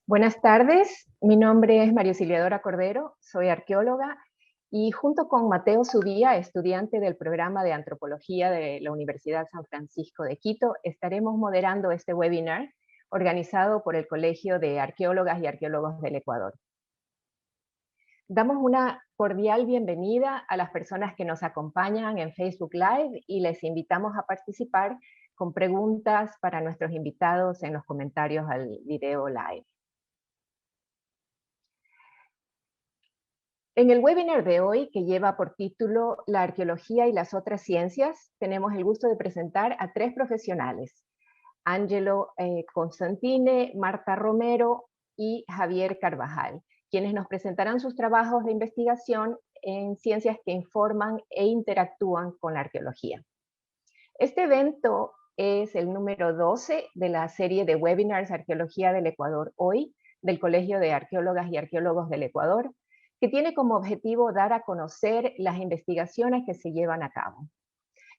Buenas tardes, mi nombre es María Auxiliadora Cordero, soy arqueóloga y junto con Mateo Subía, estudiante del programa de Antropología de la Universidad San Francisco de Quito, estaremos moderando este webinar organizado por el Colegio de Arqueólogas y Arqueólogos del Ecuador. Damos una cordial bienvenida a las personas que nos acompañan en Facebook Live y les invitamos a participar con preguntas para nuestros invitados en los comentarios al video live. En el webinar de hoy, que lleva por título La arqueología y las otras ciencias, tenemos el gusto de presentar a tres profesionales, Angelo Constantine, Marta Romero y Javier Carvajal, quienes nos presentarán sus trabajos de investigación en ciencias que informan e interactúan con la arqueología. Este evento es el número 12 de la serie de webinars Arqueología del Ecuador Hoy, del Colegio de Arqueólogas y Arqueólogos del Ecuador, que tiene como objetivo dar a conocer las investigaciones que se llevan a cabo.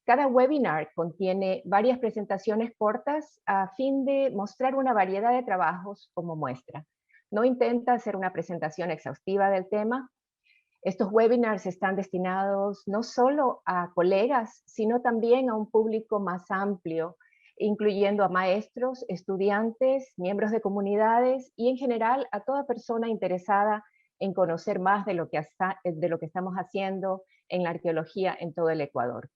Cada webinar contiene varias presentaciones cortas a fin de mostrar una variedad de trabajos como muestra. No intenta hacer una presentación exhaustiva del tema. Estos webinars están destinados no solo a colegas, sino también a un público más amplio, incluyendo a maestros, estudiantes, miembros de comunidades y en general a toda persona interesada en conocer más de lo que estamos haciendo en la arqueología en todo el Ecuador.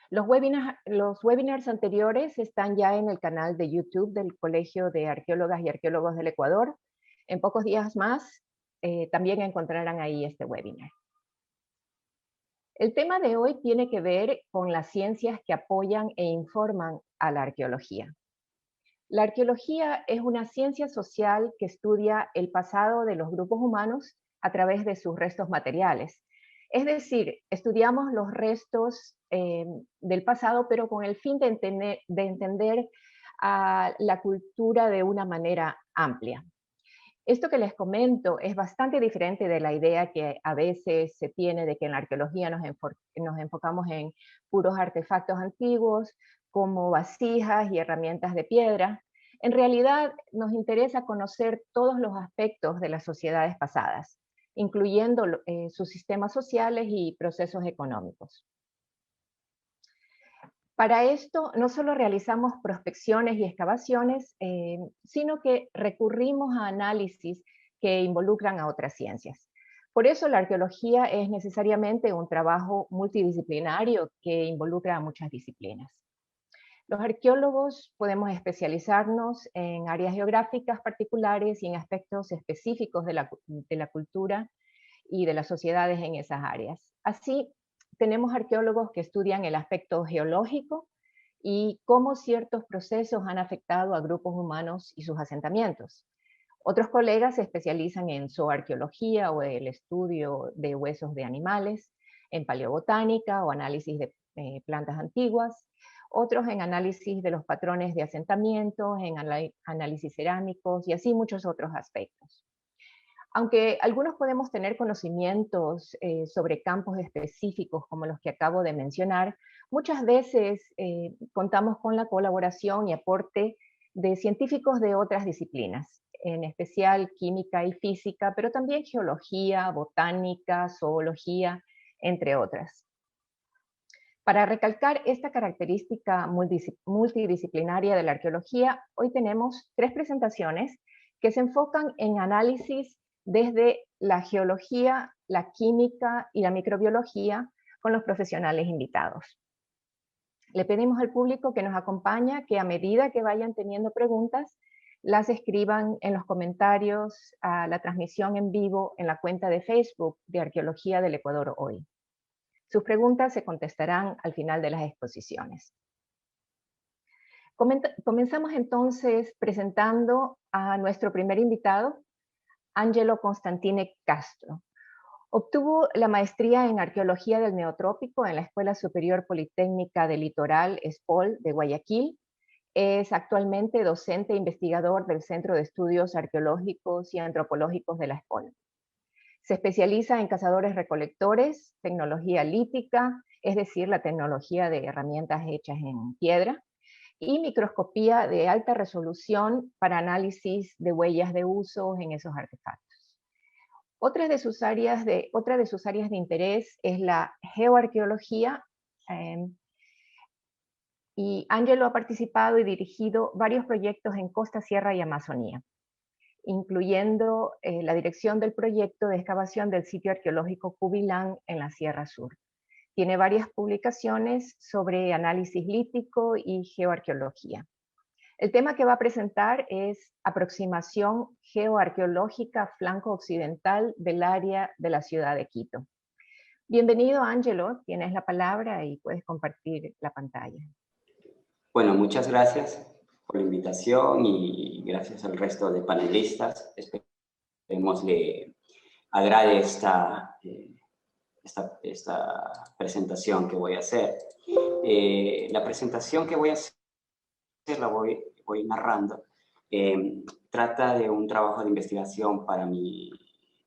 Los webinars anteriores están ya en el canal de YouTube del Colegio de Arqueólogas y Arqueólogos del Ecuador. En pocos días más también encontrarán ahí este webinar. El tema de hoy tiene que ver con las ciencias que apoyan e informan a la arqueología. La arqueología es una ciencia social que estudia el pasado de los grupos humanos a través de sus restos materiales. Es decir, estudiamos los restos del pasado, pero con el fin de entender a la cultura de una manera amplia. Esto que les comento es bastante diferente de la idea que a veces se tiene de que en la arqueología nos enfocamos en puros artefactos antiguos, como vasijas y herramientas de piedra. En realidad nos interesa conocer todos los aspectos de las sociedades pasadas, incluyendo sus sistemas sociales y procesos económicos. Para esto no solo realizamos prospecciones y excavaciones, sino que recurrimos a análisis que involucran a otras ciencias. Por eso la arqueología es necesariamente un trabajo multidisciplinario que involucra a muchas disciplinas. Los arqueólogos podemos especializarnos en áreas geográficas particulares y en aspectos específicos de la cultura y de las sociedades en esas áreas. Así, tenemos arqueólogos que estudian el aspecto geológico y cómo ciertos procesos han afectado a grupos humanos y sus asentamientos. Otros colegas se especializan en zooarqueología o el estudio de huesos de animales, en paleobotánica o análisis de plantas antiguas, otros en análisis de los patrones de asentamientos, en análisis cerámicos y así muchos otros aspectos. Aunque algunos podemos tener conocimientos sobre campos específicos como los que acabo de mencionar, muchas veces contamos con la colaboración y aporte de científicos de otras disciplinas, en especial química y física, pero también geología, botánica, zoología, entre otras. Para recalcar esta característica multidisciplinaria de la arqueología, hoy tenemos tres presentaciones que se enfocan en análisis desde la geología, la química y la microbiología con los profesionales invitados. Le pedimos al público que nos acompaña que a medida que vayan teniendo preguntas, las escriban en los comentarios a la transmisión en vivo en la cuenta de Facebook de Arqueología del Ecuador Hoy. Sus preguntas se contestarán al final de las exposiciones. Comenzamos entonces presentando a nuestro primer invitado, Angelo Constantine Castro. Obtuvo la maestría en Arqueología del Neotrópico en la Escuela Superior Politécnica del Litoral, ESPOL, de Guayaquil. Es actualmente docente e investigador del Centro de Estudios Arqueológicos y Antropológicos de la ESPOL. Se especializa en cazadores-recolectores, tecnología lítica, es decir, la tecnología de herramientas hechas en piedra, y microscopía de alta resolución para análisis de huellas de uso en esos artefactos. Otra de sus áreas de interés es la geoarqueología, y Angelo ha participado y dirigido varios proyectos en Costa, Sierra y Amazonía, incluyendo la dirección del proyecto de excavación del sitio arqueológico Cubilán en la Sierra Sur. Tiene varias publicaciones sobre análisis lítico y geoarqueología. El tema que va a presentar es aproximación geoarqueológica flanco occidental del área de la ciudad de Quito. Bienvenido, Angelo, tienes la palabra y puedes compartir la pantalla. Bueno, muchas gracias por la invitación y gracias al resto de panelistas. Esperemos le agrade esta presentación que voy a hacer. La presentación que voy a hacer la voy narrando. Trata de un trabajo de investigación para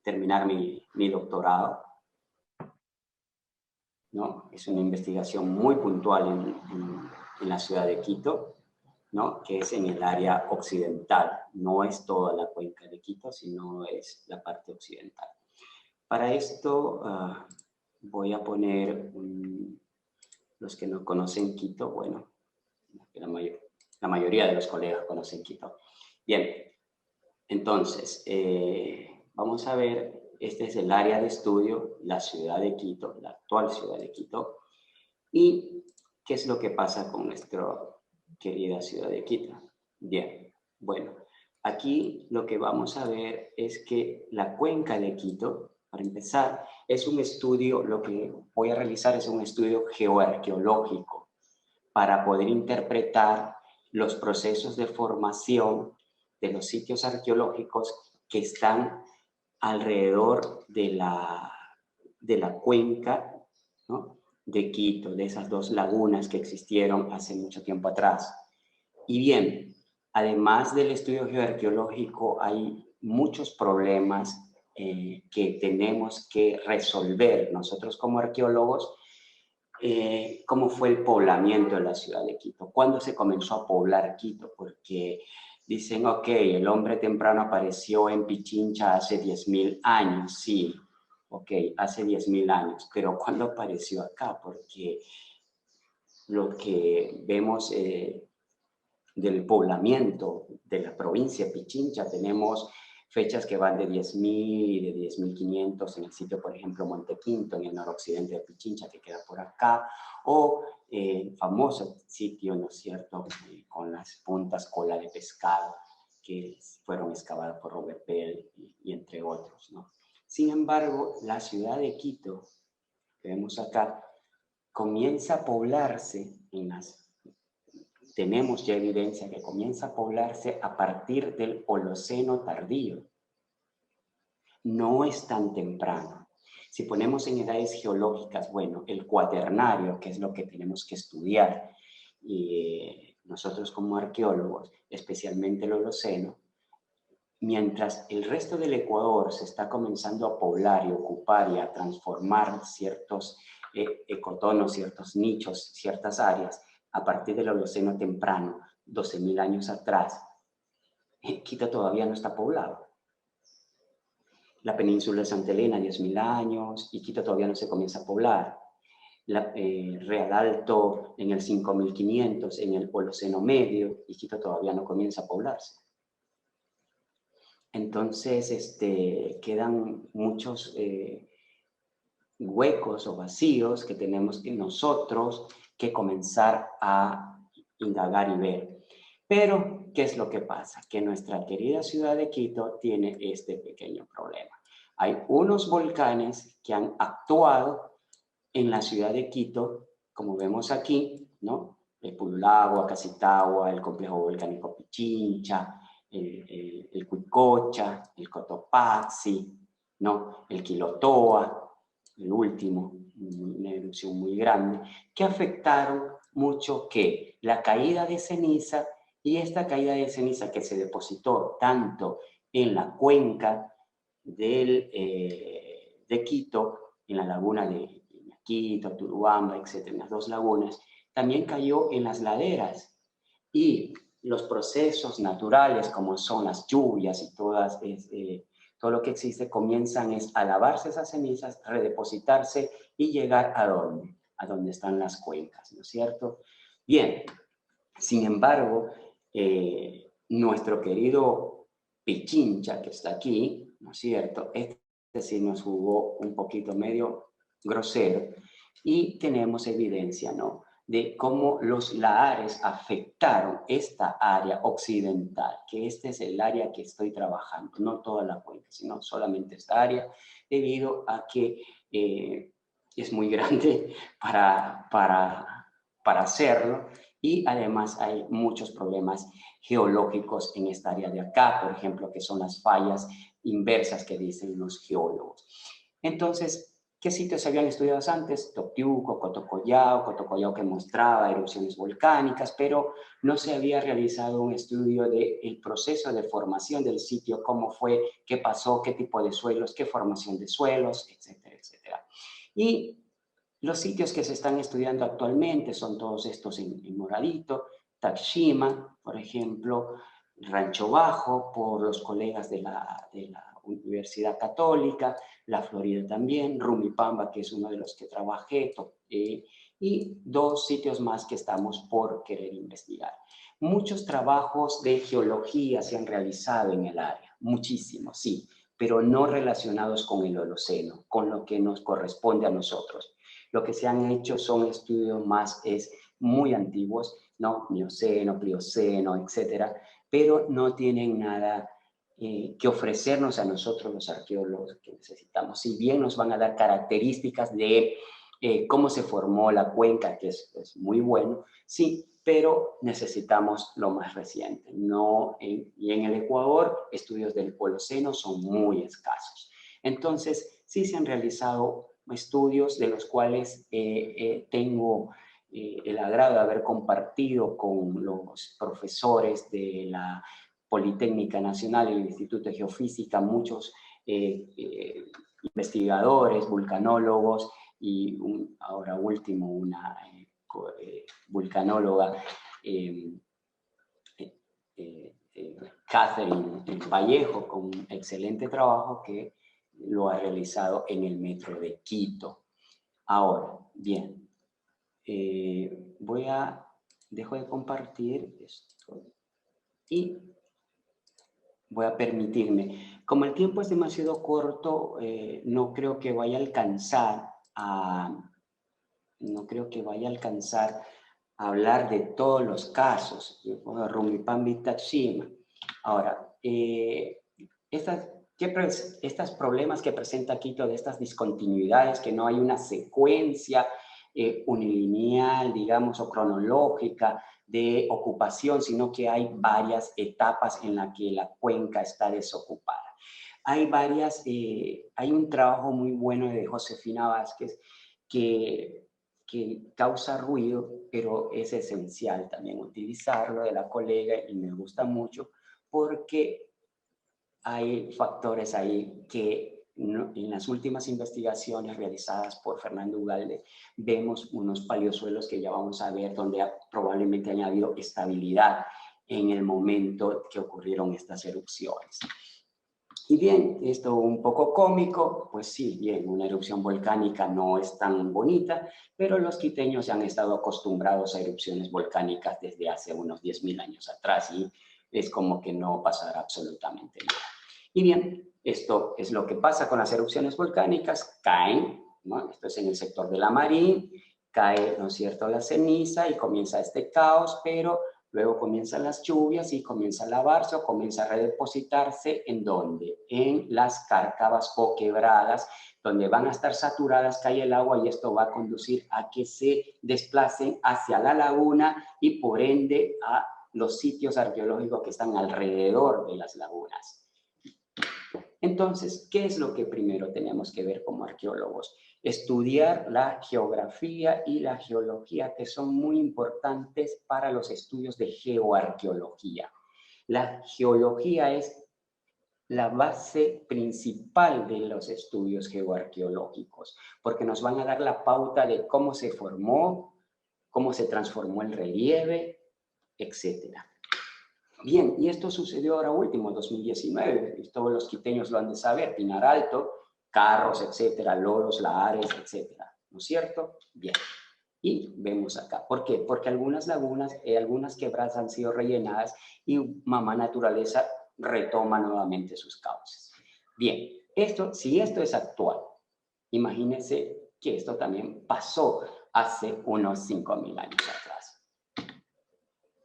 terminar mi doctorado, ¿no? Es una investigación muy puntual en la ciudad de Quito, ¿no? Que es en el área occidental. No es toda la cuenca de Quito, sino es la parte occidental. Para esto voy a poner los que no conocen Quito, bueno, la mayoría de los colegas conocen Quito. Bien, entonces, vamos a ver, este es el área de estudio, la ciudad de Quito, la actual ciudad de Quito, y qué es lo que pasa con nuestra querida ciudad de Quito. Bien, bueno, aquí lo que vamos a ver es que la cuenca de Quito, para empezar, es un estudio, lo que voy a realizar es un estudio geoarqueológico para poder interpretar los procesos de formación de los sitios arqueológicos que están alrededor de la cuenca, ¿no? De Quito, de esas dos lagunas que existieron hace mucho tiempo atrás. Y bien, además del estudio geoarqueológico, hay muchos problemas que tenemos que resolver nosotros como arqueólogos. Cómo fue el poblamiento de la ciudad de Quito, cuándo se comenzó a poblar Quito, porque dicen, ok, el hombre temprano apareció en Pichincha hace 10.000 años, sí, ok, hace 10.000 años, pero ¿cuándo apareció acá? Porque lo que vemos del poblamiento de la provincia de Pichincha, tenemos fechas que van de 10.000 y de 10.500 en el sitio, por ejemplo, Montequinto, en el noroccidente de Pichincha, que queda por acá, o el famoso sitio, ¿no es cierto?, con las puntas cola de pescado, que fueron excavadas por Robert Bell y entre otros, ¿no? Sin embargo, la ciudad de Quito, que vemos acá, comienza a poblarse tenemos ya evidencia que comienza a poblarse a partir del Holoceno tardío. No es tan temprano. Si ponemos en edades geológicas, bueno, el cuaternario, que es lo que tenemos que estudiar, y nosotros como arqueólogos, especialmente el Holoceno, mientras el resto del Ecuador se está comenzando a poblar y ocupar y a transformar ciertos ecotonos, ciertos nichos, ciertas áreas, a partir del Holoceno temprano, 12.000 años atrás, Quito todavía no está poblado. La península de Santa Elena, 10.000 años, y Quito todavía no se comienza a poblar. Real Alto en el 5.500, en el Holoceno medio, y Quito todavía no comienza a poblarse. Entonces, quedan muchos huecos o vacíos que tenemos que nosotros que comenzar a indagar y ver. Pero, ¿qué es lo que pasa? Que nuestra querida ciudad de Quito tiene este pequeño problema. Hay unos volcanes que han actuado en la ciudad de Quito, como vemos aquí, ¿no? El Pululagua, Casitagua, el complejo volcánico Pichincha, el Cuicocha, el Cotopaxi, ¿no? El Quilotoa, el último, una erupción muy grande, que afectaron mucho que la caída de ceniza, y esta caída de ceniza que se depositó tanto en la cuenca del de Quito, en la laguna de Quito, Turubamba, etcétera, en las dos lagunas, también cayó en las laderas. Y los procesos naturales, como son las lluvias y todo lo que existe, comienzan a lavarse esas cenizas, redepositarse y llegar a dónde? A donde están las cuencas, ¿no es cierto? Bien, sin embargo, nuestro querido Pichincha, que está aquí, ¿no es cierto? Sí nos jugó un poquito medio grosero y tenemos evidencia, ¿no?, de cómo los lahares afectaron esta área occidental, que este es el área que estoy trabajando, no toda la cuenca, sino solamente esta área, debido a que es muy grande para hacerlo, y además hay muchos problemas geológicos en esta área de acá, por ejemplo, que son las fallas inversas que dicen los geólogos. Entonces, ¿qué sitios se habían estudiado antes? Toptiuco, Cotocollao que mostraba erupciones volcánicas, pero no se había realizado un estudio del proceso de formación del sitio, cómo fue, qué pasó, qué tipo de suelos, qué formación de suelos, etcétera, etcétera. Y los sitios que se están estudiando actualmente son todos estos en moradito, Takshima, por ejemplo, Rancho Bajo, por los colegas de la Universidad Católica, La Florida también, Rumipamba, que es uno de los que trabajé, y dos sitios más que estamos por querer investigar. Muchos trabajos de geología se han realizado en el área, muchísimos, sí, pero no relacionados con el Holoceno, con lo que nos corresponde a nosotros. Lo que se han hecho son estudios muy antiguos, ¿no? Mioceno, Plioceno, etcétera, pero no tienen nada que ofrecernos a nosotros los arqueólogos que necesitamos. Si bien nos van a dar características de cómo se formó la cuenca, que es muy bueno, sí, pero necesitamos lo más reciente. Y en el Ecuador, estudios del Holoceno son muy escasos. Entonces, sí se han realizado estudios de los cuales tengo el agrado de haber compartido con los profesores de la Politécnica Nacional y el Instituto de Geofísica, muchos investigadores, vulcanólogos y ahora último una vulcanóloga, Catherine Vallejo, con un excelente trabajo que lo ha realizado en el metro de Quito. Ahora, bien, dejo de compartir esto y voy a permitirme. Como el tiempo es demasiado corto, no creo que vaya a alcanzar a hablar de todos los casos. Rumipamba y Takshima. Ahora, estos problemas que presenta Quito, de estas discontinuidades, que no hay una secuencia unilineal, digamos, o cronológica de ocupación, sino que hay varias etapas en las que la cuenca está desocupada. Hay un trabajo muy bueno de Josefina Vázquez que causa ruido, pero es esencial también utilizarlo, de la colega, y me gusta mucho porque hay factores ahí que en las últimas investigaciones realizadas por Fernando Ugalde vemos unos paleosuelos que ya vamos a ver donde probablemente ha habido estabilidad en el momento que ocurrieron estas erupciones. Y bien, esto un poco cómico, pues sí, bien, una erupción volcánica no es tan bonita, pero los quiteños se han estado acostumbrados a erupciones volcánicas desde hace unos 10.000 años atrás y es como que no pasará absolutamente nada. Y bien, esto es lo que pasa con las erupciones volcánicas, caen, ¿no? Esto es en el sector de la Marín, cae, ¿no es cierto?, la ceniza y comienza este caos, pero luego comienzan las lluvias y comienza a lavarse o comienza a redepositarse. ¿En dónde? En las cárcavas o quebradas, donde van a estar saturadas, cae el agua y esto va a conducir a que se desplacen hacia la laguna y por ende a los sitios arqueológicos que están alrededor de las lagunas. Entonces, ¿qué es lo que primero tenemos que ver como arqueólogos? Estudiar la geografía y la geología, que son muy importantes para los estudios de geoarqueología. La geología es la base principal de los estudios geoarqueológicos, porque nos van a dar la pauta de cómo se formó, cómo se transformó el relieve, etc. Bien, y esto sucedió ahora último, en 2019, y todos los quiteños lo han de saber, Pinar Alto, Carros, etcétera, Loros, Lahares, etcétera, ¿no es cierto? Bien, y vemos acá, ¿por qué? Porque algunas lagunas, algunas quebradas han sido rellenadas y mamá naturaleza retoma nuevamente sus cauces. Bien, si esto es actual, imagínense que esto también pasó hace unos 5.000 años atrás.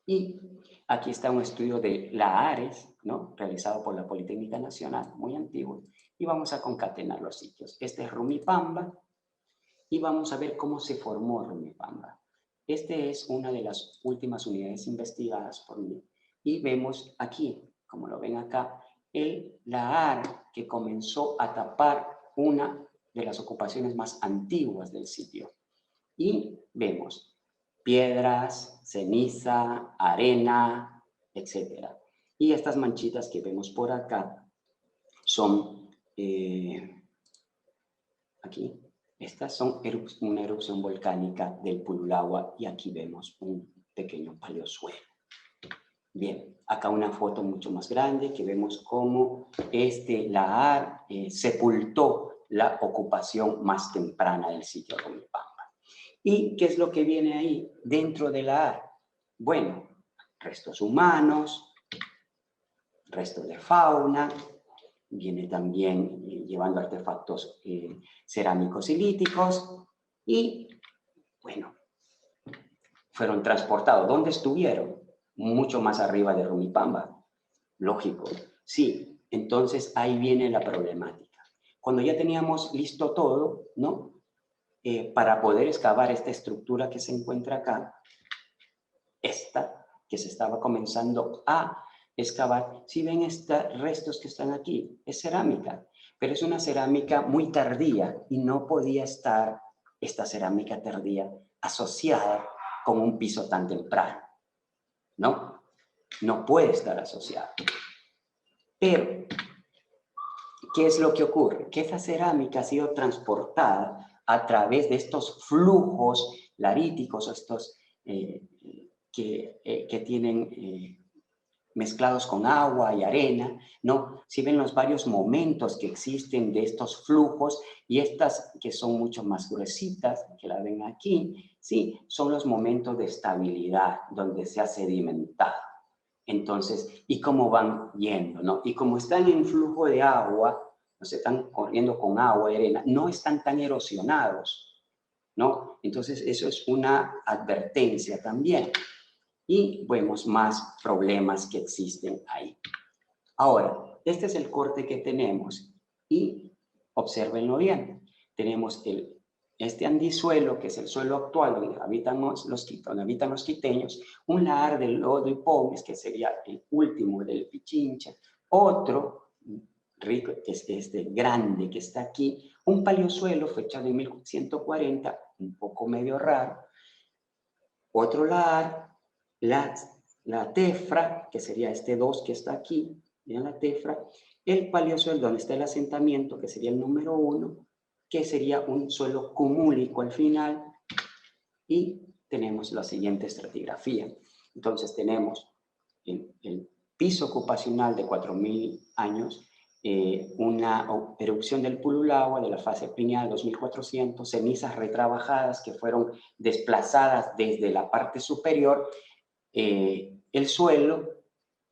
Y aquí está un estudio de Lahares, ¿no? Realizado por la Politécnica Nacional, muy antiguo, y vamos a concatenar los sitios. Este es Rumipamba, y vamos a ver cómo se formó Rumipamba. Este es una de las últimas unidades investigadas por mí, y vemos aquí, como lo ven acá, el lahar que comenzó a tapar una de las ocupaciones más antiguas del sitio. Y vemos piedras, ceniza, arena, etc. Y estas manchitas que vemos por acá son, aquí, estas son una erupción volcánica del Pululagua, y aquí vemos un pequeño paleosuelo. Bien, acá una foto mucho más grande que vemos cómo este lahar sepultó la ocupación más temprana del sitio Rumipamba. ¿Y qué es lo que viene ahí dentro del lahar? Bueno, restos humanos, restos de fauna, viene también llevando artefactos cerámicos y líticos, y bueno, fueron transportados. ¿Dónde estuvieron? Mucho más arriba de Rumipamba. Lógico, sí. Entonces ahí viene la problemática. Cuando ya teníamos listo todo, ¿no? Para poder excavar esta estructura que se encuentra acá, esta que se estaba comenzando a excavar, si ven estos restos que están aquí, es cerámica, pero es una cerámica muy tardía y no podía estar esta cerámica tardía asociada con un piso tan temprano, ¿no? No puede estar asociada. Pero, ¿qué es lo que ocurre? Que esa cerámica ha sido transportada a través de estos flujos laríticos, estos que tienen mezclados con agua y arena, ¿no? Si ven los varios momentos que existen de estos flujos, y estas que son mucho más gruesitas, que la ven aquí, ¿sí? Son los momentos de estabilidad, donde se ha sedimentado. Entonces, ¿y cómo van yendo, no? Y como están en flujo de agua, no se están corriendo con agua y arena, no están tan erosionados, ¿no? Entonces, eso es una advertencia también. Y vemos más problemas que existen ahí. Ahora, este es el corte que tenemos, y obsérvenlo bien. Tenemos este andisuelo, que es el suelo actual donde habitan los quiteños, un lahar del lodo y pómez, que sería el último del Pichincha, otro rico, que es este grande que está aquí, un paleosuelo fechado en 1140, un poco medio raro, otro lahar, la tefra, que sería este 2 que está aquí, miren la tefra, el paleosuelo donde está el asentamiento, que sería el número 1, que sería un suelo cumúlico al final, y tenemos la siguiente estratigrafía. Entonces tenemos el piso ocupacional de 4.000 años, una erupción del Pululagua de la fase pineal 2400, cenizas retrabajadas que fueron desplazadas desde la parte superior, el suelo,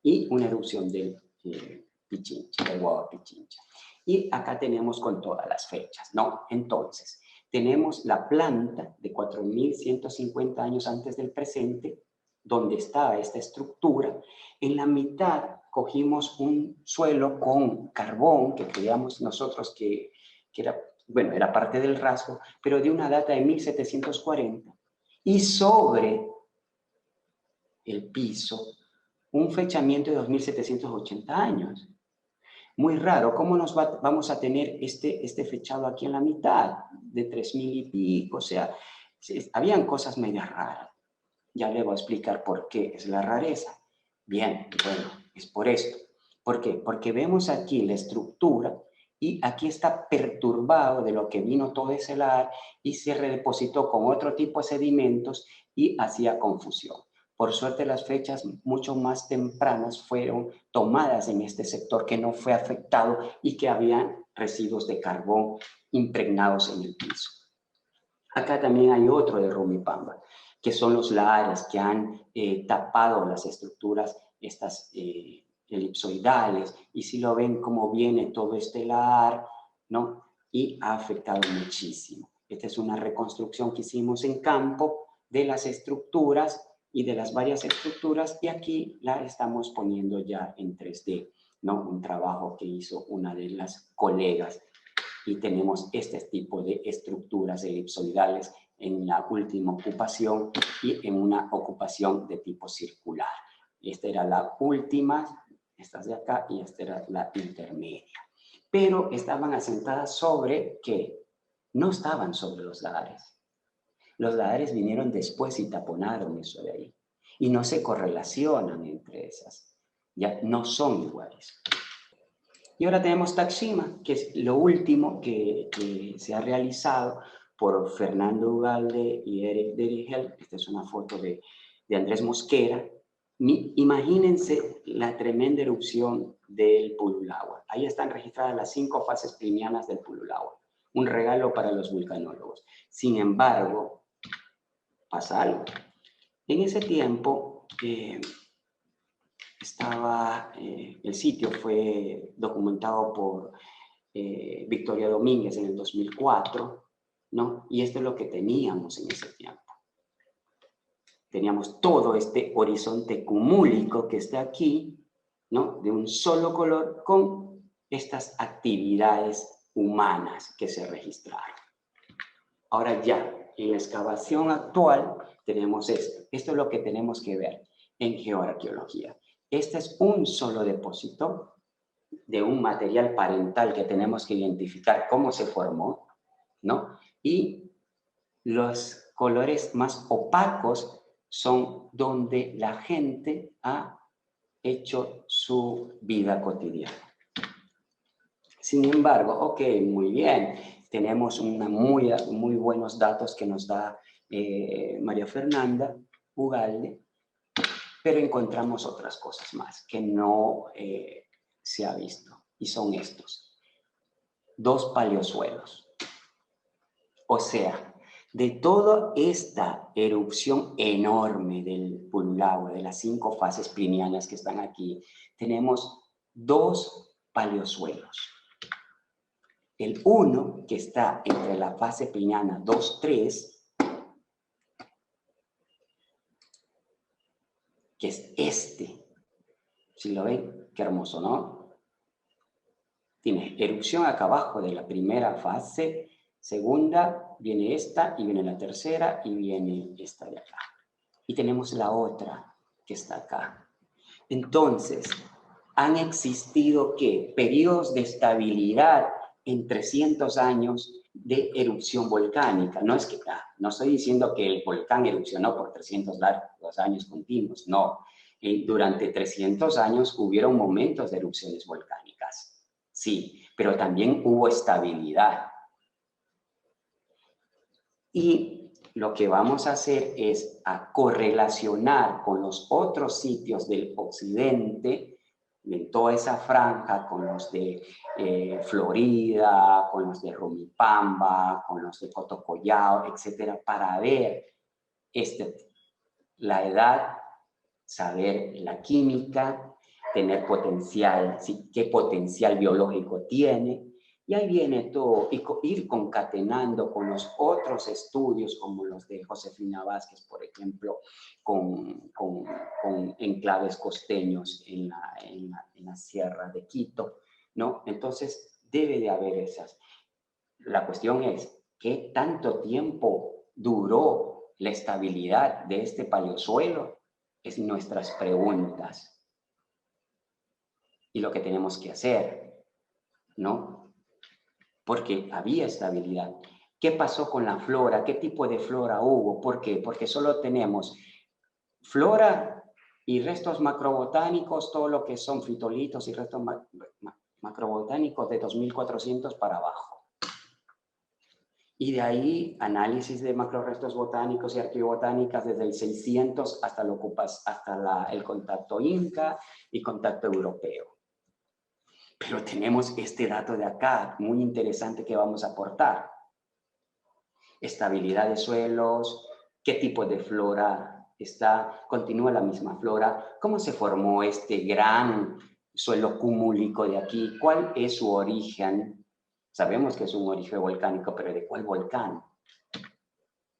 y una erupción del Pichincha, del Huaua Pichincha. Y acá tenemos con todas las fechas, ¿no? Entonces, tenemos la planta de 4.150 años antes del presente, donde está esta estructura. En la mitad cogimos un suelo con carbón, que creíamos nosotros que era, bueno, era parte del rasgo, pero de una data de 1740. Y sobre el piso, un fechamiento de 2.780 años. Muy raro, ¿cómo vamos a tener este fechado aquí en la mitad? De 3.000 y pico, o sea, habían cosas medias raras. Ya le voy a explicar por qué es la rareza. Bien, bueno, es por esto. ¿Por qué? Porque vemos aquí la estructura y aquí está perturbado de lo que vino todo ese lar y se redepositó con otro tipo de sedimentos y hacía confusión. Por suerte las fechas mucho más tempranas fueron tomadas en este sector que no fue afectado y que habían residuos de carbón impregnados en el piso. Acá también hay otro de Rumipamba, que son los lahares que han tapado las estructuras estas elipsoidales, y si lo ven como viene todo este lahar, ¿no? Y ha afectado muchísimo. Esta es una reconstrucción que hicimos en campo de las estructuras y de las varias estructuras, y aquí la estamos poniendo ya en 3D, ¿no? Un trabajo que hizo una de las colegas, y tenemos este tipo de estructuras elipsoidales en la última ocupación y en una ocupación de tipo circular. Esta era la última, estas de acá, y esta era la intermedia. Pero estaban asentadas sobre, ¿qué? No estaban sobre los lahares. Los lahares vinieron después y taponaron eso de ahí. Y no se correlacionan entre esas. Ya no son iguales. Y ahora tenemos Taxima, que es lo último que se ha realizado por Fernando Ugalde y Eric Derigel. Esta es una foto de Andrés Mosquera. Imagínense la tremenda erupción del Pululagua. Ahí están registradas las 5 fases plinianas del Pululagua. Un regalo para los vulcanólogos. Sin embargo, pasa algo. En ese tiempo, el sitio fue documentado por Victoria Domínguez en el 2004, ¿no? Y esto es lo que teníamos en ese tiempo. Teníamos todo este horizonte cumúlico que está aquí, ¿no? De un solo color, con estas actividades humanas que se registraron. Ahora ya, en la excavación actual, tenemos esto. Esto es lo que tenemos que ver en geoarqueología. Este es un solo depósito de un material parental que tenemos que identificar cómo se formó, ¿no? Y los colores más opacos son donde la gente ha hecho su vida cotidiana. Sin embargo, ok, muy bien, tenemos muy buenos datos que nos da María Fernanda Ugalde, pero encontramos otras cosas más que no se ha visto, y son estos. 2 paleosuelos. O sea, de toda esta erupción enorme del Pululagua, de las 5 fases plinianas que están aquí, tenemos 2 paleosuelos. El uno, que está entre la fase pliniana 2-3, que es este. Si lo ven, qué hermoso, ¿no? Tiene erupción acá abajo de la primera fase, segunda, viene esta, y viene la tercera, y viene esta de acá. Y tenemos la otra, que está acá. Entonces, han existido, ¿qué? Periodos de estabilidad en 300 años de erupción volcánica. No es que, no estoy diciendo que el volcán erupcionó por 300 largos años continuos, no. Durante 300 años hubieron momentos de erupciones volcánicas, sí, pero también hubo estabilidad. Y lo que vamos a hacer es a correlacionar con los otros sitios del occidente, de toda esa franja, con los de Florida, con los de Rumipamba, con los de Cotocollao, etcétera, para ver la edad, saber la química, tener potencial, qué potencial biológico tiene. Y ahí viene todo, y ir concatenando con los otros estudios, como los de Josefina Vázquez, por ejemplo, con enclaves costeños en la Sierra de Quito, ¿no? Entonces, debe de haber esas. La cuestión es, ¿qué tanto tiempo duró la estabilidad de este paleosuelo? Es nuestras preguntas. Y lo que tenemos que hacer, ¿no? Porque había estabilidad. ¿Qué pasó con la flora? ¿Qué tipo de flora hubo? ¿Por qué? Porque solo tenemos flora Y restos macrobotánicos, todo lo que son fitolitos y restos macrobotánicos de 2400 para abajo. Y de ahí análisis de macrorestos botánicos y arqueobotánicas desde el 600 hasta el contacto inca y contacto europeo. Pero tenemos este dato de acá, muy interesante, que vamos a aportar. Estabilidad de suelos, qué tipo de flora continúa la misma flora, cómo se formó este gran suelo cumúlico de aquí, cuál es su origen. Sabemos que es un origen volcánico, pero ¿de cuál volcán?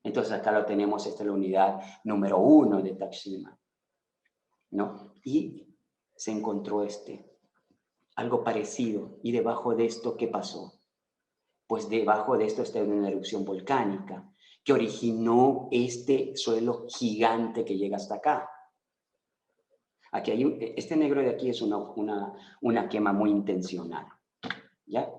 Entonces acá lo tenemos, esta es la unidad número 1 de Taxima, ¿no? Y se encontró algo parecido, y debajo de esto, ¿qué pasó? Pues debajo de esto está una erupción volcánica que originó este suelo gigante que llega hasta acá. Aquí hay este negro de aquí es una quema muy intencional, ¿ya?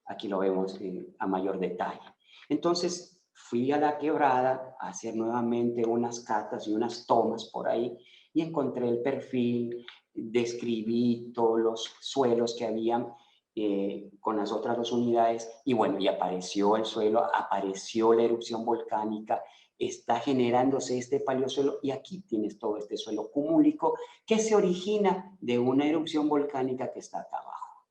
Aquí lo vemos a mayor detalle. Entonces fui a la quebrada a hacer nuevamente unas catas y unas tomas por ahí y encontré el perfil, describí todos los suelos que habían con las otras 2 unidades y bueno, y apareció el suelo, apareció la erupción volcánica, está generándose este paleosuelo y aquí tienes todo este suelo cumúlico que se origina de una erupción volcánica que está acá abajo.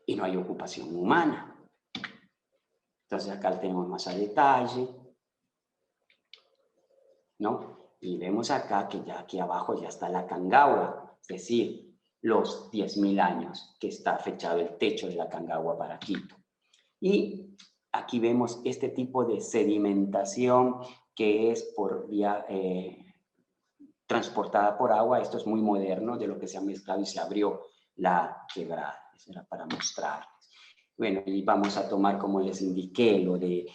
Y no hay ocupación humana. Entonces acá tenemos más a detalle, ¿no? Y vemos acá que ya aquí abajo ya está la Aconcagua, es decir, los 10.000 años que está fechado el techo de la Aconcagua para Quito. Y aquí vemos este tipo de sedimentación que es por vía transportada por agua. Esto es muy moderno, de lo que se ha mezclado y se abrió la quebrada. Eso era para mostrarles. Bueno, y vamos a tomar, como les indiqué, lo de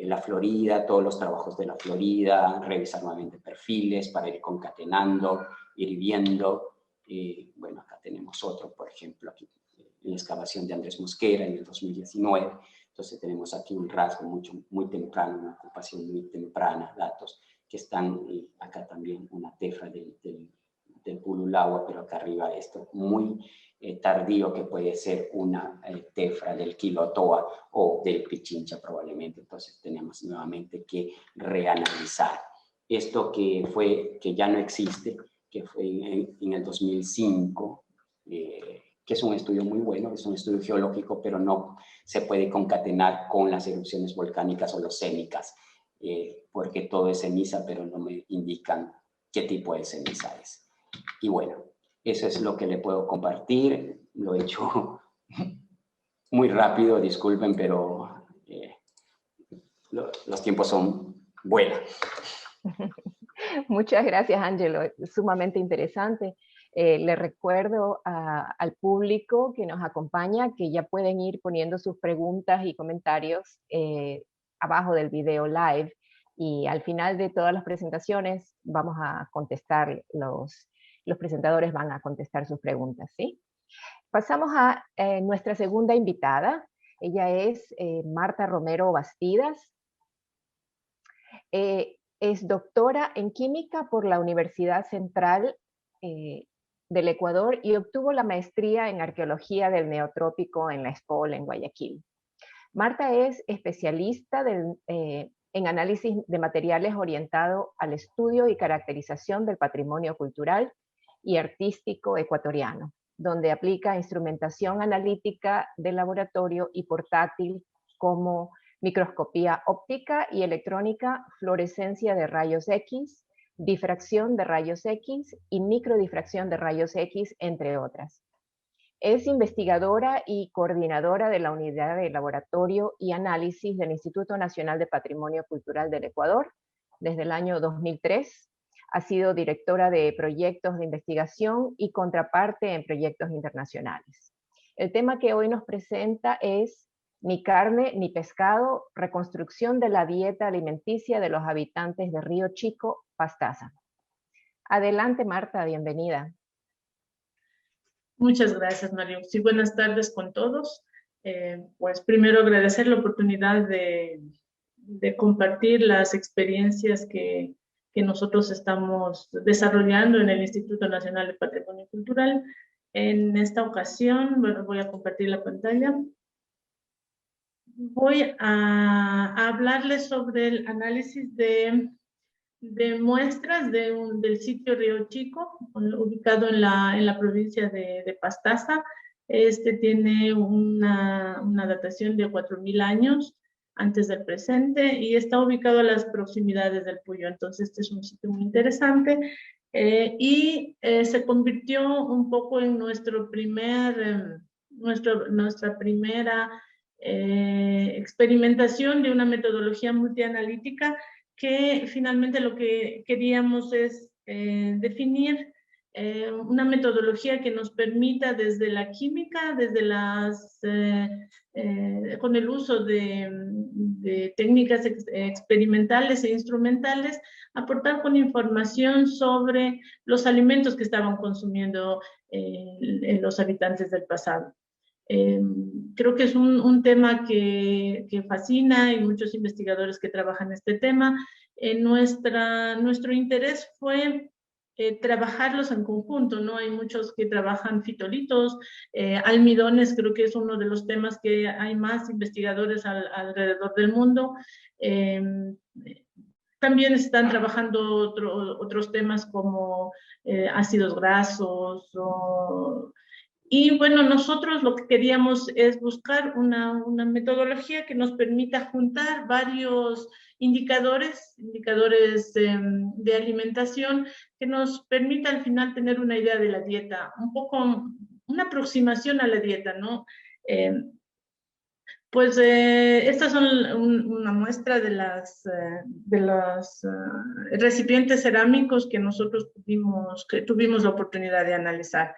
la Florida, todos los trabajos de la Florida, revisar nuevamente perfiles para ir concatenando, ir viendo. Bueno, acá tenemos otro, por ejemplo, aquí en la excavación de Andrés Mosquera en el 2019. Entonces tenemos aquí un rasgo muy temprano, una ocupación muy temprana, datos que están acá también, una tefra del Pululagua, pero acá arriba esto muy tardío, que puede ser una tefra del Quilotoa o del Pichincha probablemente. Entonces tenemos nuevamente que reanalizar esto que ya no existe, que fue en el 2005, que es un estudio muy bueno, es un estudio geológico, pero no se puede concatenar con las erupciones volcánicas o holocénicas, porque todo es ceniza, pero no me indican qué tipo de ceniza es. Y bueno, eso es lo que le puedo compartir. Lo he hecho muy rápido, disculpen, pero los tiempos son buenos. Muchas gracias, Ángelo. Sumamente interesante. Le recuerdo al público que nos acompaña que ya pueden ir poniendo sus preguntas y comentarios abajo del video live, y al final de todas las presentaciones vamos a contestar, los presentadores van a contestar sus preguntas, ¿sí? Pasamos a nuestra segunda invitada. Ella es Marta Romero Bastidas. Es doctora en química por la Universidad Central del Ecuador y obtuvo la maestría en arqueología del Neotrópico en la ESPOL en Guayaquil. Marta es especialista en análisis de materiales orientado al estudio y caracterización del patrimonio cultural y artístico ecuatoriano, donde aplica instrumentación analítica de laboratorio y portátil como microscopía óptica y electrónica, fluorescencia de rayos X, difracción de rayos X y microdifracción de rayos X, entre otras. Es investigadora y coordinadora de la Unidad de Laboratorio y Análisis del Instituto Nacional de Patrimonio Cultural del Ecuador desde el año 2003. Ha sido directora de proyectos de investigación y contraparte en proyectos internacionales. El tema que hoy nos presenta es Ni carne ni pescado, reconstrucción de la dieta alimenticia de los habitantes de Río Chico, Pastaza. Adelante, Marta, bienvenida. Muchas gracias, Mario. Sí, buenas tardes con todos. Pues primero agradecer la oportunidad de compartir las experiencias que que nosotros estamos desarrollando en el Instituto Nacional de Patrimonio Cultural. En esta ocasión, bueno, voy a compartir la pantalla. Voy a hablarles sobre el análisis de muestras del sitio Río Chico, ubicado en la provincia de Pastaza. Este tiene una datación de 4.000 años antes del presente y está ubicado a las proximidades del Puyo. Entonces, este es un sitio muy interesante se convirtió un poco en nuestra primera experimentación de una metodología multianalítica, que finalmente lo que queríamos es definir una metodología que nos permita desde la química, con el uso de técnicas experimentales e instrumentales, aportar con información sobre los alimentos que estaban consumiendo los habitantes del pasado. Creo que es un tema que fascina, y muchos investigadores que trabajan este tema. Nuestro interés fue trabajarlos en conjunto, ¿no? Hay muchos que trabajan fitolitos, almidones, creo que es uno de los temas que hay más investigadores alrededor del mundo. También están trabajando otros temas como ácidos grasos y bueno, nosotros lo que queríamos es buscar una metodología que nos permita juntar varios indicadores de alimentación, que nos permita al final tener una idea de la dieta, un poco una aproximación a la dieta, ¿no? Estas son una muestra de los recipientes cerámicos que nosotros tuvimos la oportunidad de analizar.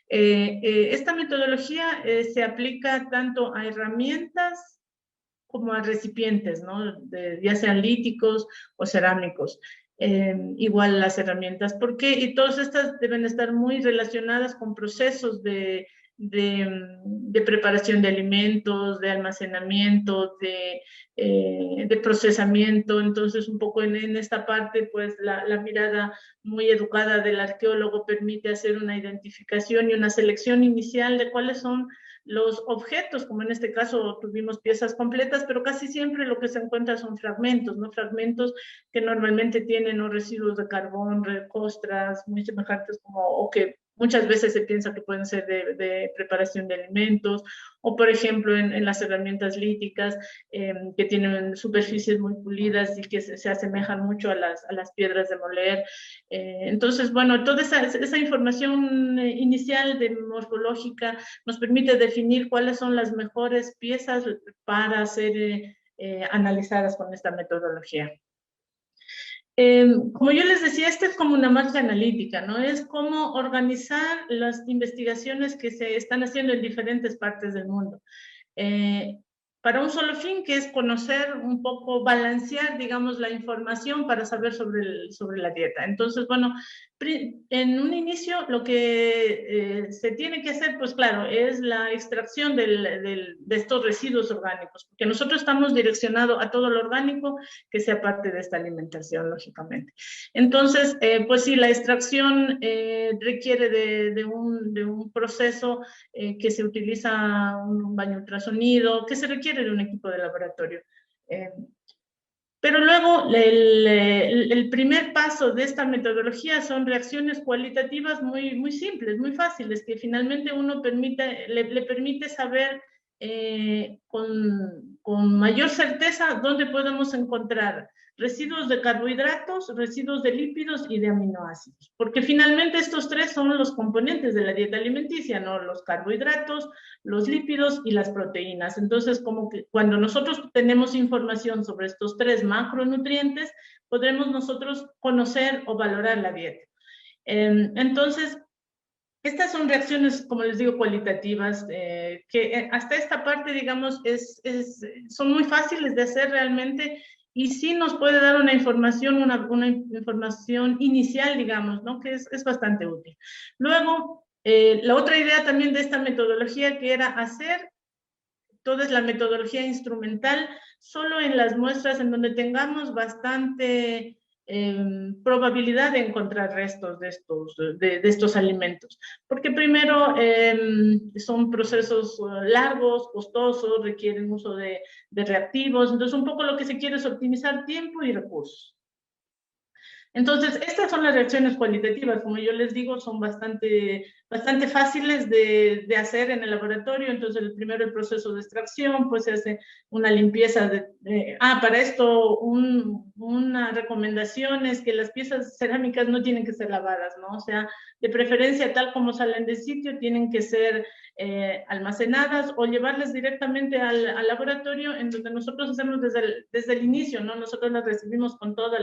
Esta metodología se aplica tanto a herramientas como a recipientes, ¿no? Ya sean líticos o cerámicos. Igual las herramientas, y todas estas deben estar muy relacionadas con procesos de preparación de alimentos, de almacenamiento, de procesamiento. Entonces, un poco en esta parte, pues la mirada muy educada del arqueólogo permite hacer una identificación y una selección inicial de cuáles son los objetos, como en este caso tuvimos piezas completas, pero casi siempre lo que se encuentra son fragmentos, ¿no? Fragmentos que normalmente tienen residuos de carbón, costras muy semejantes o que muchas veces se piensa que pueden ser de preparación de alimentos, o por ejemplo en las herramientas líticas que tienen superficies muy pulidas y que se asemejan mucho a las piedras de moler. Entonces, bueno, toda esa información inicial de morfológica nos permite definir cuáles son las mejores piezas para ser analizadas con esta metodología. Como yo les decía, esta es como una marca analítica, ¿no? Es cómo organizar las investigaciones que se están haciendo en diferentes partes del mundo. Para un solo fin, que es conocer un poco, balancear, digamos, la información para saber sobre la dieta. Entonces, bueno, en un inicio lo que se tiene que hacer, pues claro, es la extracción de estos residuos orgánicos, porque nosotros estamos direccionados a todo lo orgánico que sea parte de esta alimentación, lógicamente. Entonces, pues sí, la extracción requiere de un proceso que se utiliza un baño ultrasonido, que se requiere de un equipo de laboratorio. Pero luego el primer paso de esta metodología son reacciones cualitativas muy simples, muy fáciles, que finalmente le permite saber con mayor certeza dónde podemos encontrar residuos de carbohidratos, residuos de lípidos y de aminoácidos. Porque finalmente estos tres son los componentes de la dieta alimenticia, ¿no? Los carbohidratos, los lípidos y las proteínas. Entonces, como que cuando nosotros tenemos información sobre estos tres macronutrientes, podremos nosotros conocer o valorar la dieta. Entonces, estas son reacciones, como les digo, cualitativas, que hasta esta parte, digamos, son muy fáciles de hacer realmente, y sí nos puede dar una información, una información inicial, digamos, ¿no? Que es bastante útil. Luego, la otra idea también de esta metodología, que era hacer toda la metodología instrumental solo en las muestras en donde tengamos bastante probabilidad de encontrar restos de estos alimentos. Porque primero son procesos largos, costosos, requieren uso de reactivos, entonces un poco lo que se quiere es optimizar tiempo y recursos. Entonces, estas son las reacciones cualitativas, como yo les digo, son bastante fáciles de hacer en el laboratorio. Entonces, el proceso de extracción, pues se hace una limpieza para esto, una recomendación es que las piezas cerámicas no tienen que ser lavadas, ¿no? O sea, de preferencia, tal como salen del sitio, tienen que ser almacenadas o llevarlas directamente al laboratorio, en donde nosotros hacemos desde el inicio, ¿no? Nosotros las recibimos con todos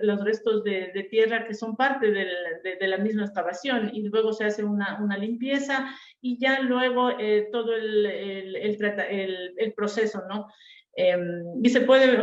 los restos de tierra que son parte de la misma excavación, y luego se hace una limpieza y ya luego todo el proceso, ¿no? Y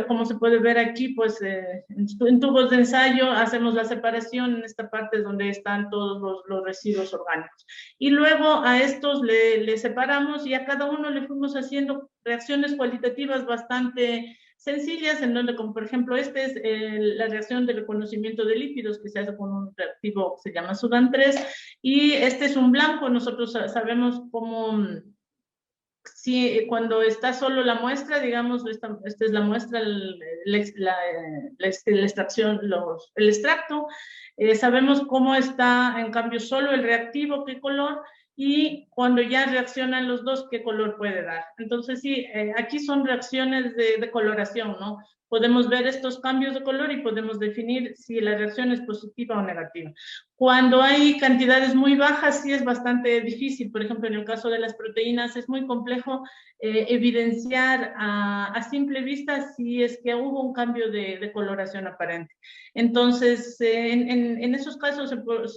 como se puede ver aquí, pues en tubos de ensayo hacemos la separación en esta parte donde están todos los residuos orgánicos. Y luego a estos le separamos y a cada uno le fuimos haciendo reacciones cualitativas bastante sencillas, en donde, como por ejemplo, esta es la reacción de reconocimiento de lípidos que se hace con un reactivo que se llama Sudan 3, y este es un blanco. Nosotros sabemos cómo... Si cuando está solo la muestra, digamos, esta es la muestra, la extracción, el extracto, sabemos cómo está, en cambio, solo el reactivo, qué color, y cuando ya reaccionan los dos, qué color puede dar. Entonces, sí, aquí son reacciones de coloración, ¿no? Podemos ver estos cambios de color y podemos definir si la reacción es positiva o negativa. Cuando hay cantidades muy bajas, sí es bastante difícil. Por ejemplo, en el caso de las proteínas, es muy complejo evidenciar a simple vista si es que hubo un cambio de coloración aparente. Entonces, en esos casos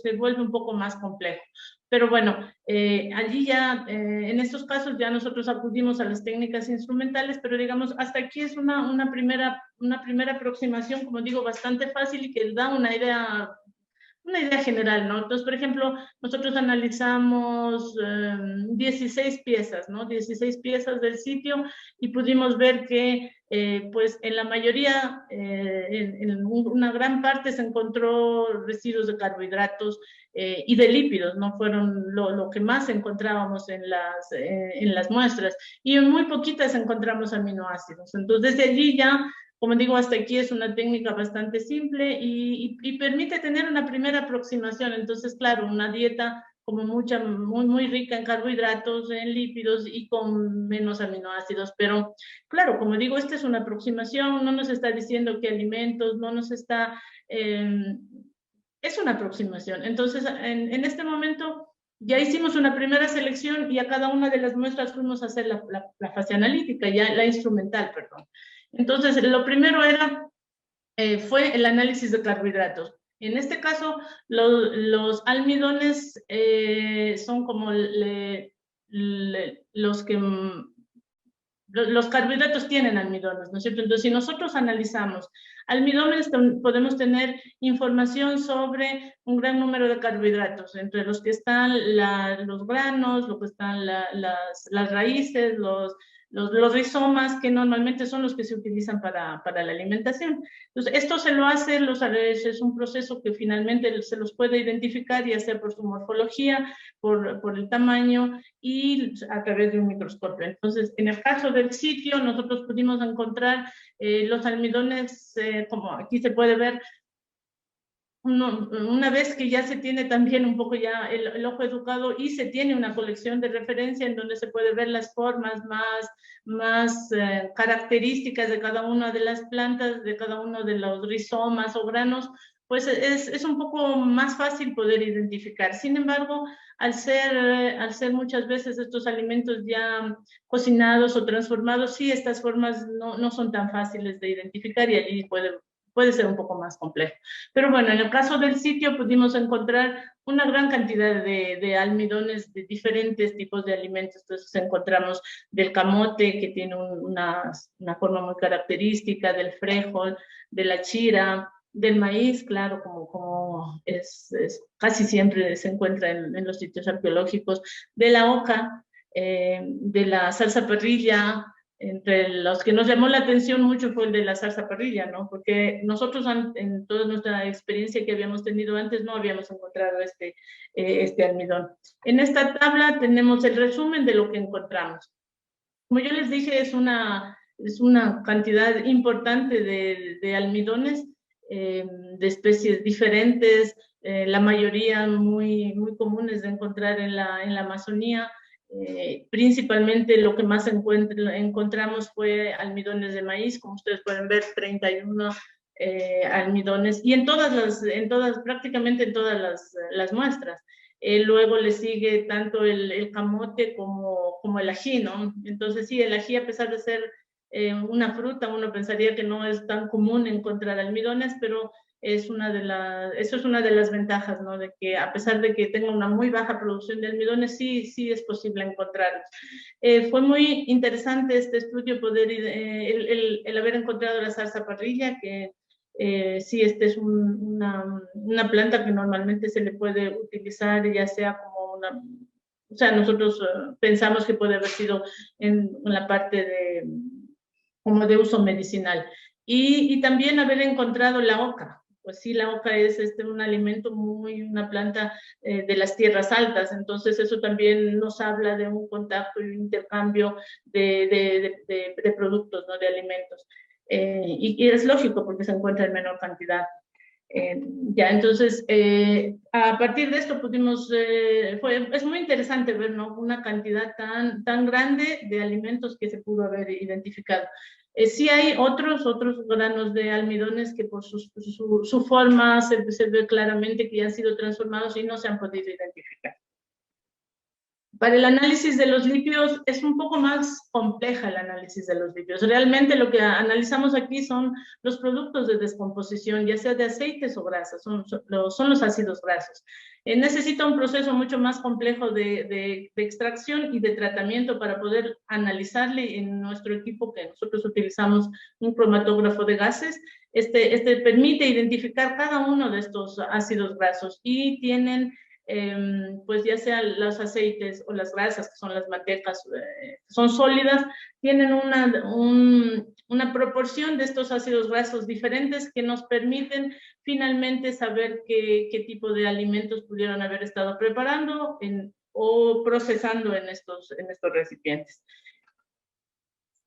se vuelve un poco más complejo. Pero bueno, allí ya, en estos casos ya nosotros acudimos a las técnicas instrumentales, pero digamos, hasta aquí es una primera aproximación, como digo, bastante fácil y que da una idea general, ¿no? Entonces, por ejemplo, nosotros analizamos 16 piezas, ¿no? 16 piezas del sitio, y pudimos ver que, pues, en la mayoría, en una gran parte se encontró residuos de carbohidratos y de lípidos, ¿no? Fueron lo que más encontrábamos en las muestras, y en muy poquitas encontramos aminoácidos. Entonces, desde allí ya, como digo, hasta aquí es una técnica bastante simple y permite tener una primera aproximación. Entonces, claro, una dieta como muy rica en carbohidratos, en lípidos y con menos aminoácidos. Pero, claro, como digo, esta es una aproximación, no nos está diciendo qué alimentos, no nos está... es una aproximación. Entonces, en este momento ya hicimos una primera selección y a cada una de las muestras fuimos a hacer la fase analítica, ya la instrumental, perdón. Entonces, lo primero fue el análisis de carbohidratos. En este caso, los almidones son como los carbohidratos tienen almidones, ¿no es cierto? Entonces, si nosotros analizamos almidones, podemos tener información sobre un gran número de carbohidratos, entre los que están los granos, lo que están las raíces, los rizomas, que normalmente son los que se utilizan para la alimentación. Entonces, esto se lo hace, es un proceso que finalmente se los puede identificar y hacer por su morfología, por el tamaño y a través de un microscopio. Entonces, en el caso del sitio, nosotros pudimos encontrar los almidones, como aquí se puede ver, una vez que ya se tiene también un poco ya el ojo educado y se tiene una colección de referencia en donde se puede ver las formas más características de cada una de las plantas, de cada uno de los rizomas o granos, pues es un poco más fácil poder identificar. Sin embargo, al ser muchas veces estos alimentos ya cocinados o transformados, sí, estas formas no son tan fáciles de identificar y allí puede ser un poco más complejo. Pero bueno, en el caso del sitio pudimos encontrar una gran cantidad de almidones de diferentes tipos de alimentos. Entonces encontramos del camote, que tiene una forma muy característica, del frijol, de la chira, del maíz, claro, como casi siempre se encuentra en los sitios arqueológicos, de la oca, de la salsa parrilla, Entre los que nos llamó la atención mucho fue el de la salsa parrilla, ¿no? Porque nosotros en toda nuestra experiencia que habíamos tenido antes no habíamos encontrado este almidón. En esta tabla tenemos el resumen de lo que encontramos. Como yo les dije, es una cantidad importante de almidones, de especies diferentes, la mayoría muy comunes de encontrar en la Amazonía. Principalmente lo que más encontramos fue almidones de maíz, como ustedes pueden ver, 31 almidones, y prácticamente en todas las muestras. Luego le sigue tanto el camote como el ají, ¿no? Entonces sí, el ají, a pesar de ser una fruta, uno pensaría que no es tan común encontrar almidones, pero eso es una de las ventajas, ¿no? De que a pesar de que tenga una muy baja producción de almidones, sí es posible encontrarlos. Fue muy interesante este estudio, el haber encontrado la salsa parrilla, que sí, esta es una planta que normalmente se le puede utilizar, ya sea como o sea, nosotros pensamos que puede haber sido en la parte como de uso medicinal. Y también haber encontrado la oca. Pues sí, la oca es un alimento una planta de las tierras altas, entonces eso también nos habla de un contacto y un intercambio de productos, ¿no? De alimentos. Y es lógico porque se encuentra en menor cantidad. Entonces, a partir de esto es muy interesante ver, ¿no? Una cantidad tan grande de alimentos que se pudo haber identificado. Sí hay otros granos de almidones que por su forma se ve claramente que ya han sido transformados y no se han podido identificar. Para el análisis de los lípidos es un poco más compleja el análisis de los lípidos. Realmente lo que analizamos aquí son los productos de descomposición, ya sea de aceites o grasas, son los ácidos grasos. Necesita un proceso mucho más complejo de extracción y de tratamiento para poder analizarle. En nuestro equipo que nosotros utilizamos un cromatógrafo de gases, permite identificar cada uno de estos ácidos grasos y tienen pues ya sean los aceites o las grasas, que son las mantecas, son sólidas, tienen una proporción de estos ácidos grasos diferentes que nos permiten finalmente saber qué tipo de alimentos pudieron haber estado preparando o procesando en estos recipientes.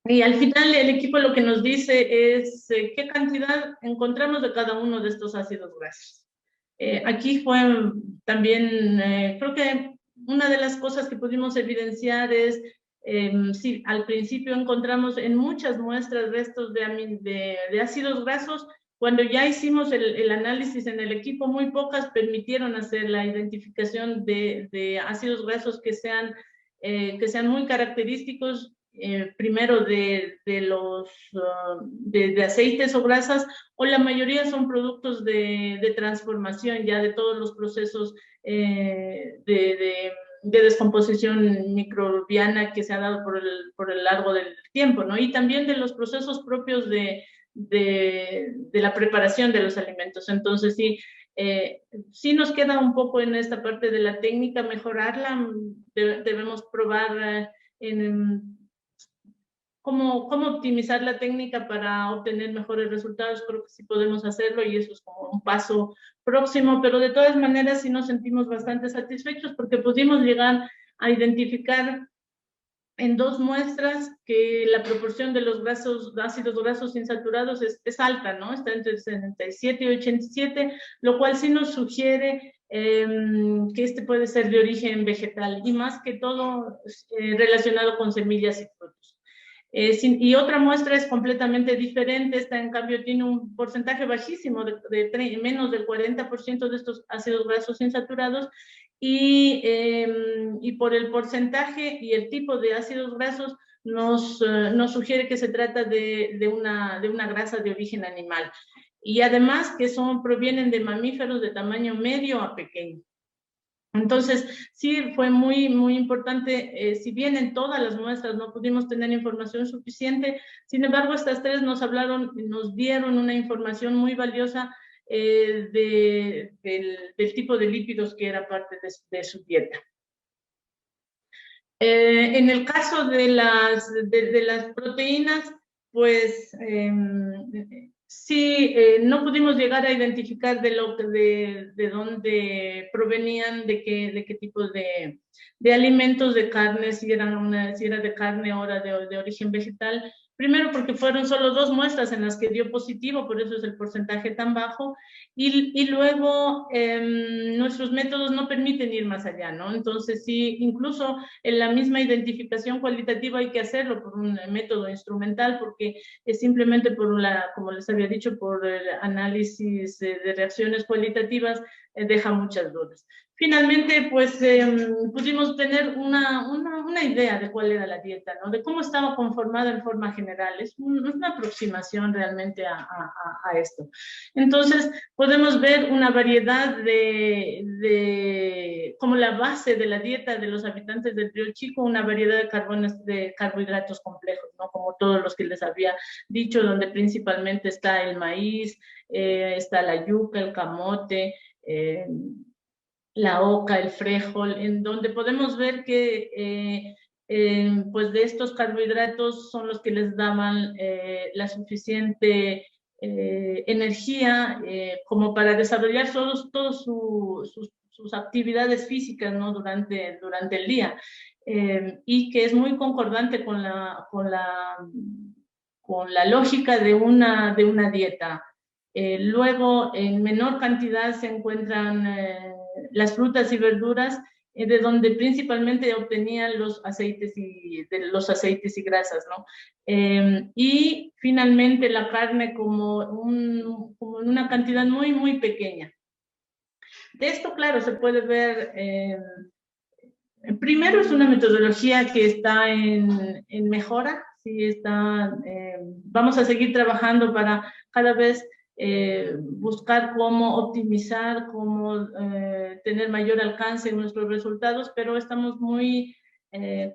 Y al final el equipo lo que nos dice es qué cantidad encontramos de cada uno de estos ácidos grasos. Aquí fue también, creo que una de las cosas que pudimos evidenciar es, sí, al principio encontramos en muchas muestras restos de ácidos grasos. Cuando ya hicimos el análisis en el equipo, muy pocas permitieron hacer la identificación de ácidos grasos que sean muy característicos, primero de aceites o grasas, o la mayoría son productos de transformación ya de todos los procesos de descomposición microbiana que se ha dado por el largo del tiempo, ¿no? Y también de los procesos propios de la preparación de los alimentos. Entonces, sí nos queda un poco en esta parte de la técnica mejorarla. Debemos probar cómo optimizar la técnica para obtener mejores resultados. Creo que sí podemos hacerlo y eso es como un paso próximo, pero de todas maneras sí nos sentimos bastante satisfechos porque pudimos llegar a identificar en 2 muestras que la proporción de los ácidos grasos insaturados es alta, ¿no? Está entre 77 y 87, lo cual sí nos sugiere que puede ser de origen vegetal y más que todo relacionado con semillas y frutos. Y otra muestra es completamente diferente. Esta, en cambio, tiene un porcentaje bajísimo, menos del 40% de estos ácidos grasos insaturados, y por el porcentaje y el tipo de ácidos grasos nos sugiere que se trata de una grasa de origen animal. Y además que provienen de mamíferos de tamaño medio a pequeño. Entonces, sí, fue muy importante, si bien en todas las muestras no pudimos tener información suficiente, sin embargo, estas 3 nos dieron una información muy valiosa del tipo de lípidos que era parte de su dieta. En el caso de las proteínas, pues sí, no pudimos llegar a identificar de dónde provenían, de qué tipo de alimentos, de carne, si era de carne o era de origen vegetal. Primero porque fueron solo 2 muestras en las que dio positivo, por eso es el porcentaje tan bajo, y luego nuestros métodos no permiten ir más allá, ¿no? Entonces sí, incluso en la misma identificación cualitativa hay que hacerlo por un método instrumental, porque es simplemente como les había dicho, por el análisis de reacciones cualitativas, deja muchas dudas. Finalmente, pues pudimos tener una idea de cuál era la dieta, ¿no? De cómo estaba conformada en forma general. Es una aproximación realmente a esto. Entonces, podemos ver una variedad como la base de la dieta de los habitantes del Río Chico, una variedad de carbohidratos complejos, ¿no? Como todos los que les había dicho, donde principalmente está el maíz, está la yuca, el camote, la oca, el frijol, en donde podemos ver que pues de estos carbohidratos son los que les daban la suficiente energía como para desarrollar todos sus actividades físicas, ¿no? durante el día, y que es muy concordante con la lógica de una dieta. Luego, en menor cantidad se encuentran las frutas y verduras, de donde principalmente obtenían los aceites y grasas, ¿no? Y finalmente la carne como en una cantidad muy, muy pequeña. De esto, claro, se puede ver, primero es una metodología que está en mejora, sí, vamos a seguir trabajando para cada vez buscar cómo optimizar, cómo tener mayor alcance en nuestros resultados, pero estamos muy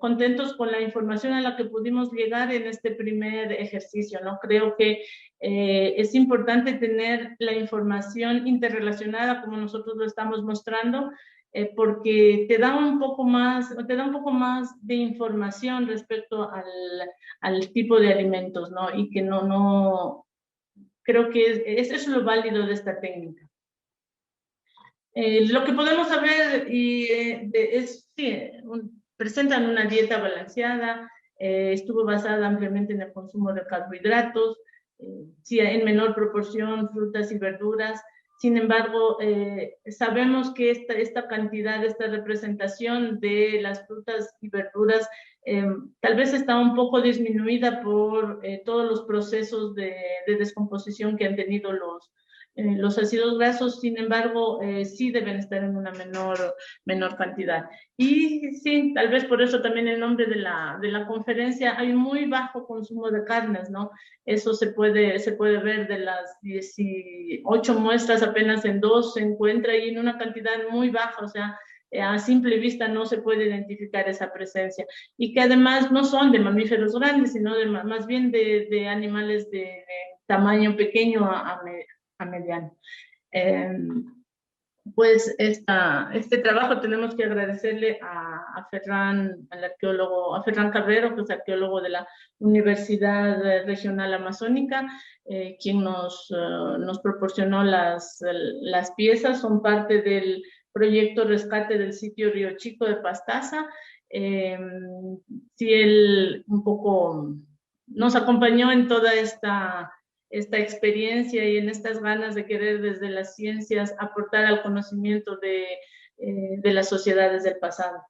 contentos con la información a la que pudimos llegar en este primer ejercicio, ¿no? Creo que es importante tener la información interrelacionada como nosotros lo estamos mostrando, porque te da un poco más de información respecto al tipo de alimentos, ¿no? Y que creo que eso es lo válido de esta técnica. Lo que podemos saber es, sí, presentan una dieta balanceada, estuvo basada ampliamente en el consumo de carbohidratos, sí, en menor proporción frutas y verduras. Sin embargo, sabemos que esta cantidad, esta representación de las frutas y verduras tal vez está un poco disminuida por todos los procesos de descomposición que han tenido los ácidos grasos. Sin embargo, sí deben estar en una menor cantidad. Y sí, tal vez por eso también el nombre de la conferencia, hay muy bajo consumo de carnes, ¿no? Eso se puede ver de las 18 muestras, apenas en 2 se encuentra, y en una cantidad muy baja, o sea, a simple vista no se puede identificar esa presencia, y que además no son de mamíferos grandes, sino más bien de animales de tamaño pequeño a mediano. Pues este trabajo tenemos que agradecerle a Ferran, al arqueólogo, a Ferran Cabrero, que es arqueólogo de la Universidad Regional Amazónica, quien nos proporcionó las piezas. Son parte del proyecto Rescate del Sitio Río Chico de Pastaza. Sí, él un poco nos acompañó en toda esta experiencia y en estas ganas de querer desde las ciencias aportar al conocimiento de las sociedades del pasado.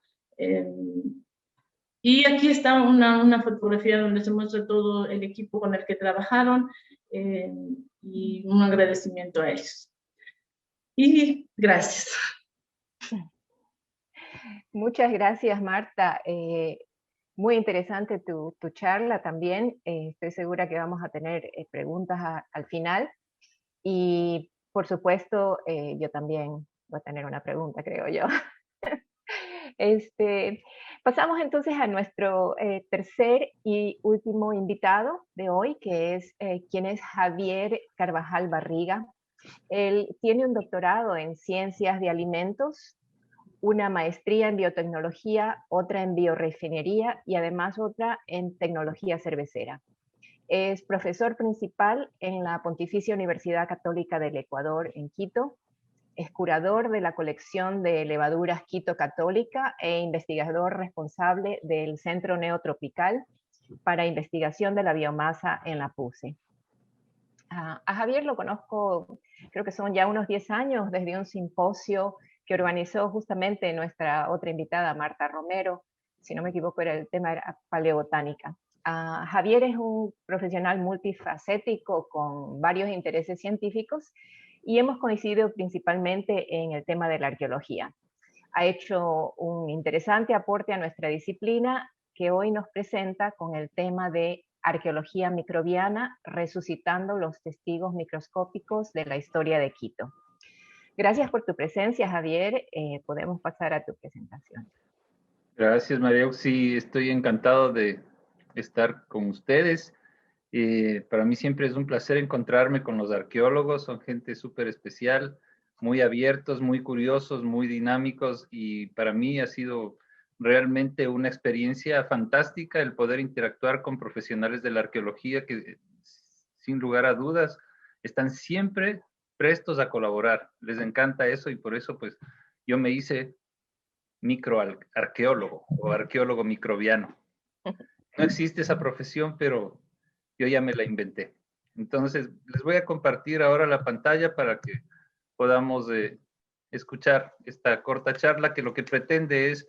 Y aquí está una fotografía donde se muestra todo el equipo con el que trabajaron, y un agradecimiento a ellos. Y gracias. Muchas gracias, Marta. Muy interesante tu charla también. Estoy segura que vamos a tener preguntas al final. Y por supuesto, yo también voy a tener una pregunta, creo yo. Pasamos entonces a nuestro tercer y último invitado de hoy, que es quien es Javier Carvajal Barriga. Él tiene un doctorado en Ciencias de Alimentos una maestría en biotecnología, otra en biorefinería y además otra en tecnología cervecera. Es profesor principal en la Pontificia Universidad Católica del Ecuador en Quito. Es curador de la colección de levaduras Quito Católica e investigador responsable del Centro Neotropical para Investigación de la Biomasa en la PUCE. A Javier lo conozco, creo que son ya unos 10 años, desde un simposio que organizó justamente nuestra otra invitada, Marta Romero. Si no me equivoco, el tema era paleobotánica. Javier es un profesional multifacético con varios intereses científicos y hemos coincidido principalmente en el tema de la arqueología. Ha hecho un interesante aporte a nuestra disciplina que hoy nos presenta con el tema de arqueología microbiana, resucitando los testigos microscópicos de la historia de Quito. Gracias por tu presencia, Javier. Podemos pasar a tu presentación. Gracias, María. Sí, estoy encantado de estar con ustedes. Para mí siempre es un placer encontrarme con los arqueólogos. Son gente súper especial, muy abiertos, muy curiosos, muy dinámicos, y para mí ha sido realmente una experiencia fantástica el poder interactuar con profesionales de la arqueología que, sin lugar a dudas, están siempre prestos a colaborar. Les encanta eso y por eso pues yo me hice microarqueólogo o arqueólogo microbiano. No existe esa profesión, pero yo ya me la inventé. Entonces, les voy a compartir ahora la pantalla para que podamos escuchar esta corta charla que lo que pretende es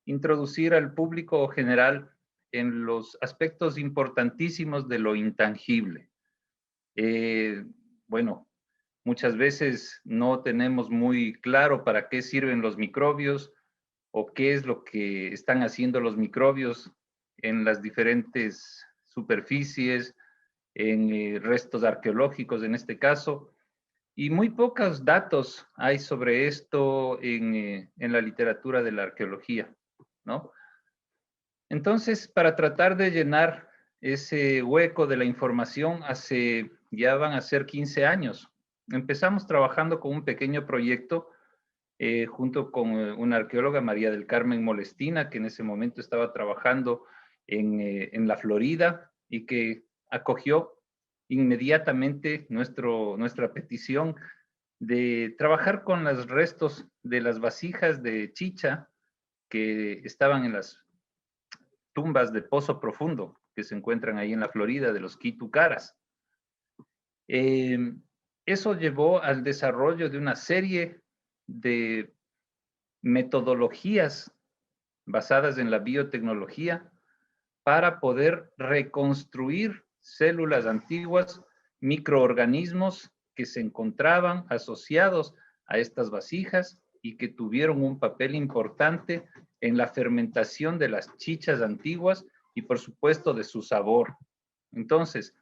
introducir al público general en los aspectos importantísimos de lo intangible. Bueno, muchas veces no tenemos muy claro para qué sirven los microbios o qué es lo que están haciendo los microbios en las diferentes superficies, en restos arqueológicos en este caso, y muy pocos datos hay sobre esto en la literatura de la arqueología, ¿no? Entonces, para tratar de llenar ese hueco de la información, ya van a ser 15 años. Empezamos trabajando con un pequeño proyecto junto con una arqueóloga, María del Carmen Molestina, que en ese momento estaba trabajando en la Florida y que acogió inmediatamente nuestra petición de trabajar con los restos de las vasijas de chicha que estaban en las tumbas de Pozo Profundo, que se encuentran ahí en la Florida, de los Quitucaras. Eso llevó al desarrollo de una serie de metodologías basadas en la biotecnología para poder reconstruir células antiguas, microorganismos que se encontraban asociados a estas vasijas y que tuvieron un papel importante en la fermentación de las chichas antiguas y por supuesto de su sabor. Entonces,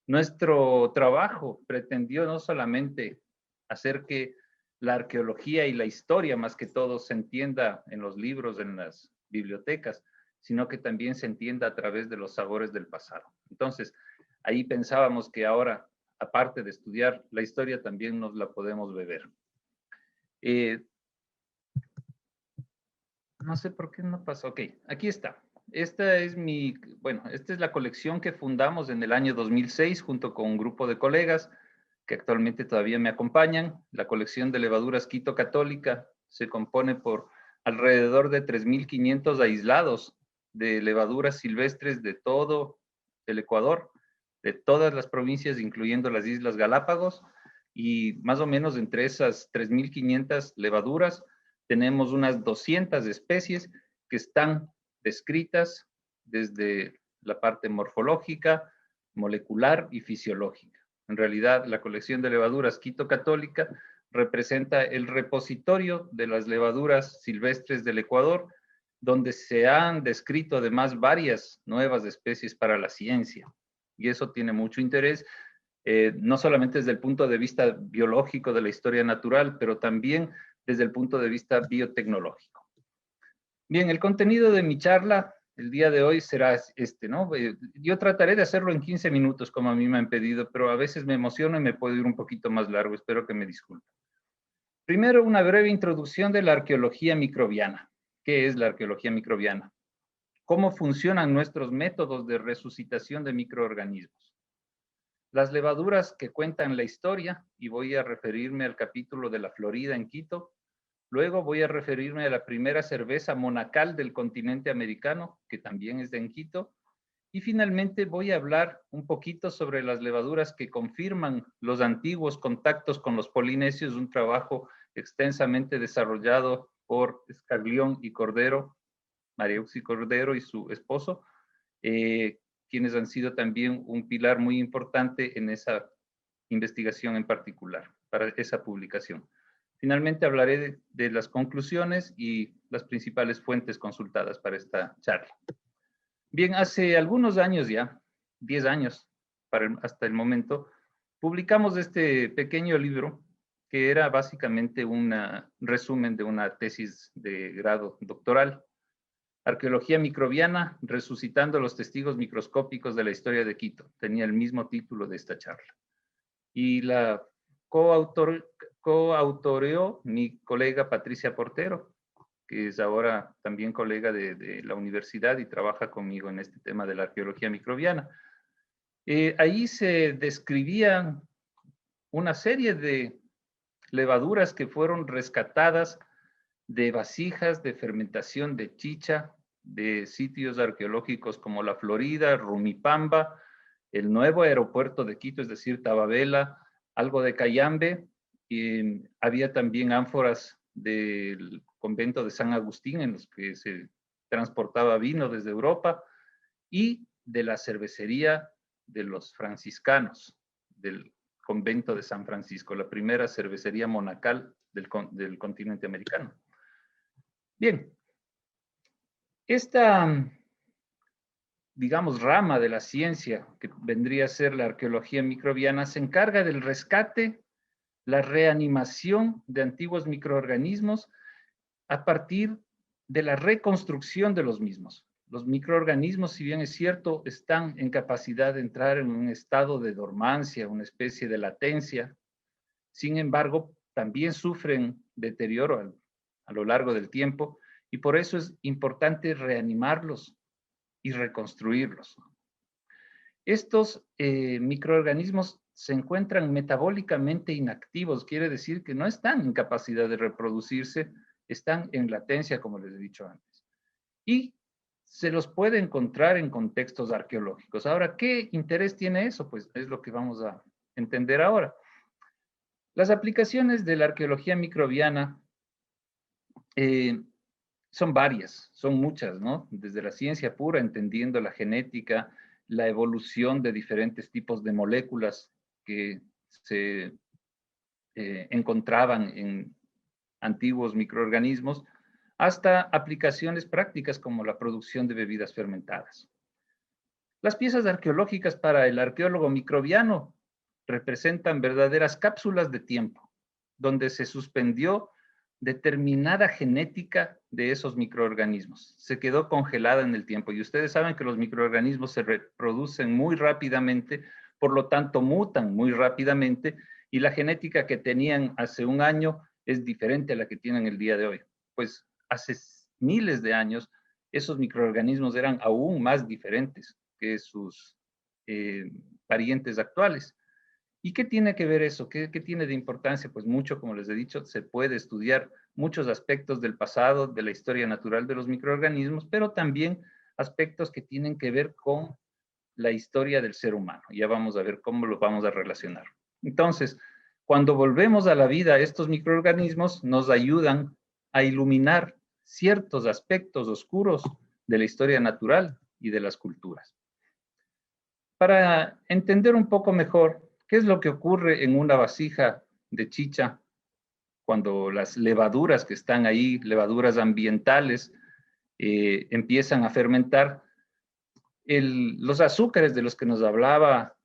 nuestro trabajo pretendió no solamente hacer que la arqueología y la historia, más que todo, se entienda en los libros, en las bibliotecas, sino que también se entienda a través de los sabores del pasado. Entonces, ahí pensábamos que ahora, aparte de estudiar la historia, también nos la podemos beber. No sé por qué no pasó. Ok, aquí está. Esta es la colección que fundamos en el año 2006 junto con un grupo de colegas que actualmente todavía me acompañan. La colección de levaduras Quito Católica se compone por alrededor de 3.500 aislados de levaduras silvestres de todo el Ecuador, de todas las provincias, incluyendo las Islas Galápagos, y más o menos entre esas 3.500 levaduras tenemos unas 200 especies que están descritas desde la parte morfológica, molecular y fisiológica. En realidad, la colección de levaduras Quito Católica representa el repositorio de las levaduras silvestres del Ecuador, donde se han descrito además varias nuevas especies para la ciencia. Y eso tiene mucho interés, no solamente desde el punto de vista biológico de la historia natural, pero también desde el punto de vista biotecnológico. Bien, el contenido de mi charla el día de hoy será ¿no? Yo trataré de hacerlo en 15 minutos, como a mí me han pedido, pero a veces me emociono y me puedo ir un poquito más largo. Espero que me disculpen. Primero, una breve introducción de la arqueología microbiana. ¿Qué es la arqueología microbiana? ¿Cómo funcionan nuestros métodos de resucitación de microorganismos? Las levaduras que cuentan la historia, y voy a referirme al capítulo de la Florida en Quito. Luego voy a referirme a la primera cerveza monacal del continente americano, que también es de Quito. Y finalmente voy a hablar un poquito sobre las levaduras que confirman los antiguos contactos con los polinesios, un trabajo extensamente desarrollado por Escaglión y Cordero, María Uxi Cordero y su esposo, quienes han sido también un pilar muy importante en esa investigación en particular, para esa publicación. Finalmente hablaré de las conclusiones y las principales fuentes consultadas para esta charla. Bien, hace algunos años ya, 10 años hasta el momento, publicamos este pequeño libro que era básicamente un resumen de una tesis de grado doctoral. Arqueología microbiana, resucitando los testigos microscópicos de la historia de Quito. Tenía el mismo título de esta charla. Y la coautoreó mi colega Patricia Portero, que es ahora también colega de la universidad y trabaja conmigo en este tema de la arqueología microbiana. Ahí se describían una serie de levaduras que fueron rescatadas de vasijas de fermentación de chicha, de sitios arqueológicos como la Florida, Rumipamba, el nuevo aeropuerto de Quito, es decir, Tababela, algo de Cayambe, y había también ánforas del convento de San Agustín en los que se transportaba vino desde Europa, y de la cervecería de los franciscanos, del convento de San Francisco, la primera cervecería monacal del continente americano. Bien, esta, digamos, rama de la ciencia, que vendría a ser la arqueología microbiana, se encarga del rescate, la reanimación de antiguos microorganismos a partir de la reconstrucción de los mismos. Los microorganismos, si bien es cierto, están en capacidad de entrar en un estado de dormancia, una especie de latencia. Sin embargo, también sufren deterioro a lo largo del tiempo y por eso es importante reanimarlos y reconstruirlos. Estos microorganismos se encuentran metabólicamente inactivos, quiere decir que no están en capacidad de reproducirse, están en latencia, como les he dicho antes. Y se los puede encontrar en contextos arqueológicos. Ahora, ¿qué interés tiene eso? Pues es lo que vamos a entender ahora. Las aplicaciones de la arqueología microbiana son varias, son muchas, ¿no? Desde la ciencia pura, entendiendo la genética, la evolución de diferentes tipos de moléculas que se encontraban en antiguos microorganismos, hasta aplicaciones prácticas como la producción de bebidas fermentadas. Las piezas arqueológicas para el arqueólogo microbiano representan verdaderas cápsulas de tiempo, donde se suspendió determinada genética de esos microorganismos. Se quedó congelada en el tiempo. Y ustedes saben que los microorganismos se reproducen muy rápidamente, por lo tanto mutan muy rápidamente, y la genética que tenían hace un año es diferente a la que tienen el día de hoy. Pues hace miles de años, esos microorganismos eran aún más diferentes que sus parientes actuales. ¿Y qué tiene que ver eso? ¿Qué tiene de importancia? Pues mucho, como les he dicho, se puede estudiar muchos aspectos del pasado, de la historia natural de los microorganismos, pero también aspectos que tienen que ver con la historia del ser humano. Ya vamos a ver cómo los vamos a relacionar. Entonces, cuando volvemos a la vida, estos microorganismos nos ayudan a iluminar ciertos aspectos oscuros de la historia natural y de las culturas. Para entender un poco mejor qué es lo que ocurre en una vasija de chicha cuando las levaduras que están ahí, levaduras ambientales, empiezan a fermentar, los azúcares de los que nos hablaba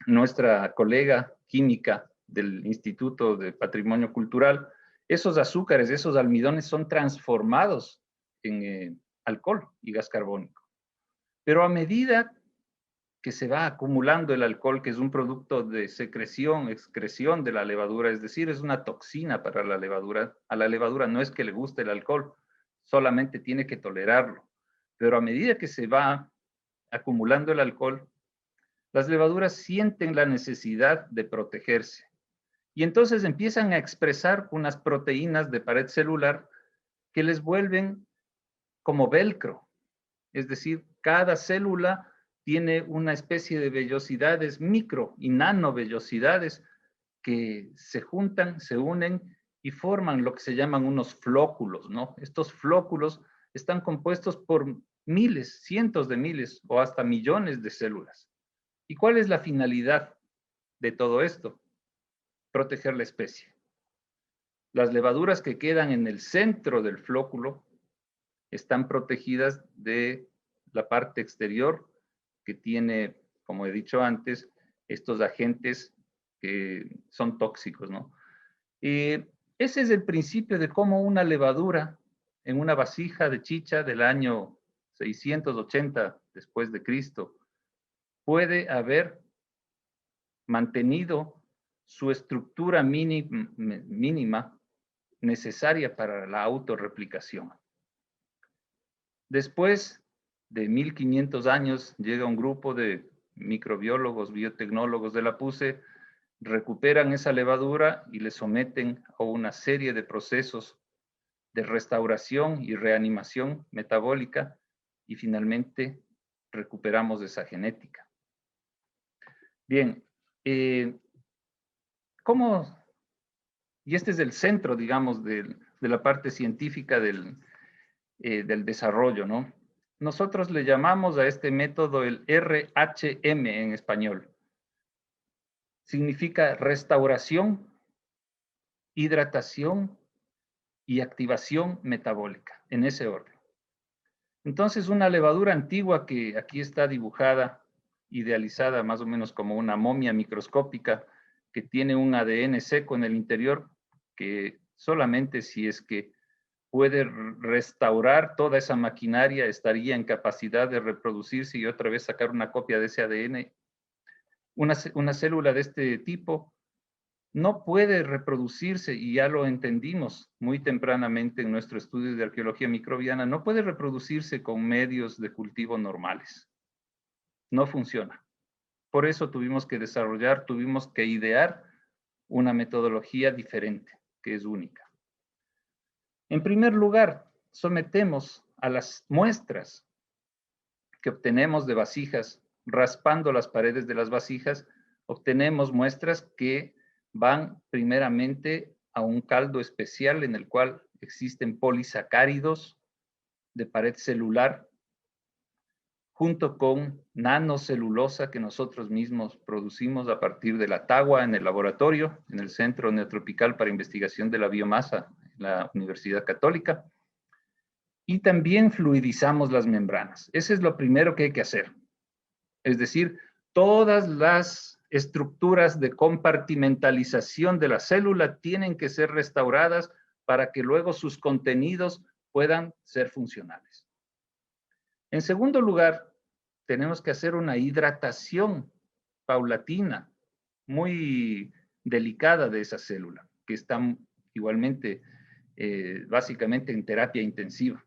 nuestra colega química del Instituto de Patrimonio Cultural, esos azúcares, esos almidones son transformados en alcohol y gas carbónico. Pero a medida que se va acumulando el alcohol, que es un producto de secreción, excreción de la levadura, es decir, es una toxina para la levadura. A la levadura no es que le guste el alcohol, solamente tiene que tolerarlo. Pero a medida que se va acumulando el alcohol, las levaduras sienten la necesidad de protegerse. Y entonces empiezan a expresar unas proteínas de pared celular que les vuelven como velcro. Es decir, cada célula tiene una especie de vellosidades, micro y nanovellosidades, que se juntan, se unen y forman lo que se llaman unos flóculos, ¿no? Estos flóculos están compuestos por miles, cientos de miles o hasta millones de células. ¿Y cuál es la finalidad de todo esto? Proteger la especie. Las levaduras que quedan en el centro del flóculo están protegidas de la parte exterior que tiene, como he dicho antes, estos agentes que son tóxicos, ¿no? Ese es el principio de cómo una levadura en una vasija de chicha del año 680 después de Cristo puede haber mantenido su estructura mínima necesaria para la autorreplicación. Después de 1500 años llega un grupo de microbiólogos, biotecnólogos de la PUCE, recuperan esa levadura y le someten a una serie de procesos de restauración y reanimación metabólica y finalmente recuperamos esa genética. Bien, ¿cómo? Y este es el centro, digamos, de la parte científica del desarrollo, ¿no? Nosotros le llamamos a este método el RHM en español. Significa restauración, hidratación y activación metabólica, en ese orden. Entonces, una levadura antigua que aquí está dibujada, idealizada más o menos como una momia microscópica que tiene un ADN seco en el interior, que solamente si es que puede restaurar toda esa maquinaria, estaría en capacidad de reproducirse y otra vez sacar una copia de ese ADN. Una célula de este tipo no puede reproducirse, y ya lo entendimos muy tempranamente en nuestro estudio de arqueología microbiana, no puede reproducirse con medios de cultivo normales. No funciona. Por eso tuvimos que desarrollar, tuvimos que idear una metodología diferente, que es única. En primer lugar, sometemos a las muestras que obtenemos de vasijas, raspando las paredes de las vasijas, obtenemos muestras que van primeramente a un caldo especial en el cual existen polisacáridos de pared celular, junto con nanocelulosa que nosotros mismos producimos a partir de la tagua en el laboratorio, en el Centro Neotropical para Investigación de la Biomasa, en la Universidad Católica. Y también fluidizamos las membranas. Ese es lo primero que hay que hacer. Es decir, todas las estructuras de compartimentalización de la célula tienen que ser restauradas para que luego sus contenidos puedan ser funcionales. En segundo lugar, tenemos que hacer una hidratación paulatina, muy delicada de esa célula, que está igualmente, básicamente en terapia intensiva,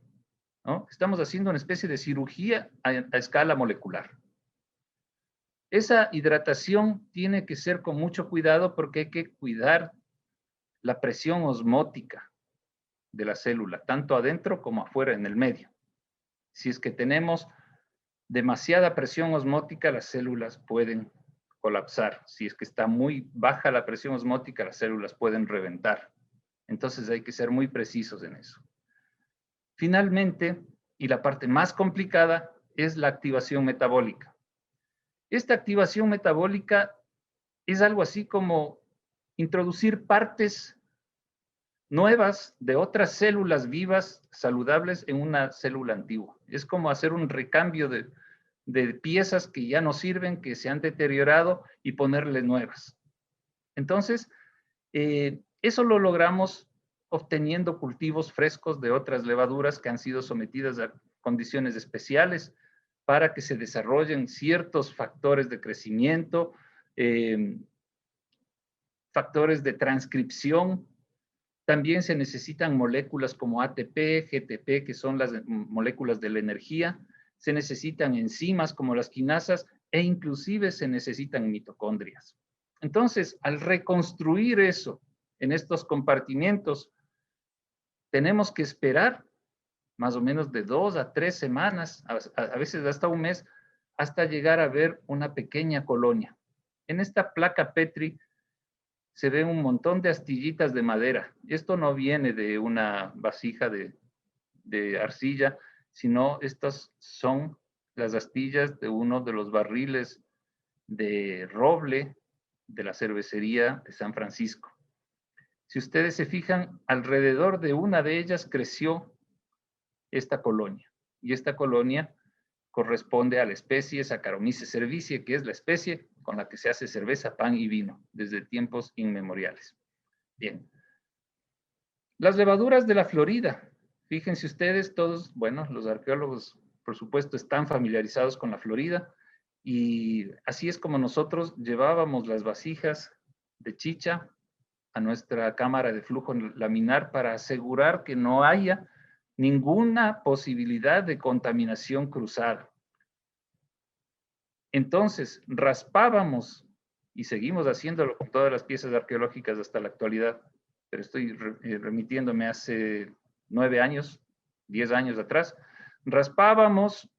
¿no? Estamos haciendo una especie de cirugía a escala molecular. Esa hidratación tiene que ser con mucho cuidado porque hay que cuidar la presión osmótica de la célula, tanto adentro como afuera en el medio. Si es que tenemos demasiada presión osmótica, las células pueden colapsar. Si es que está muy baja la presión osmótica, las células pueden reventar. Entonces hay que ser muy precisos en eso. Finalmente, y la parte más complicada, es la activación metabólica. Esta activación metabólica es algo así como introducir partes nuevas de otras células vivas saludables en una célula antigua. Es como hacer un recambio de piezas que ya no sirven, que se han deteriorado, y ponerle nuevas. Entonces, eso lo logramos obteniendo cultivos frescos de otras levaduras que han sido sometidas a condiciones especiales para que se desarrollen ciertos factores de crecimiento, factores de transcripción. También se necesitan moléculas como ATP, GTP, que son las moléculas de la energía. Se necesitan enzimas como las quinasas e inclusive se necesitan mitocondrias. Entonces, al reconstruir eso en estos compartimientos, tenemos que esperar más o menos de 2 a 3 semanas, a veces hasta un mes, hasta llegar a ver una pequeña colonia. En esta placa Petri se ven un montón de astillitas de madera. Esto no viene de una vasija de arcilla, sino estas son las astillas de uno de los barriles de roble de la cervecería de San Francisco. Si ustedes se fijan, alrededor de una de ellas creció esta colonia. Y esta colonia corresponde a la especie Saccharomyces cerevisiae, que es la especie con la que se hace cerveza, pan y vino desde tiempos inmemoriales. Bien. Las levaduras de la Florida. Fíjense ustedes, todos, bueno, los arqueólogos, por supuesto, están familiarizados con la Florida y así es como nosotros llevábamos las vasijas de chicha a nuestra cámara de flujo laminar para asegurar que no haya ninguna posibilidad de contaminación cruzada. Entonces, raspábamos, y seguimos haciéndolo con todas las piezas arqueológicas hasta la actualidad, pero estoy remitiéndome hace 9 años, 10 años atrás, raspábamos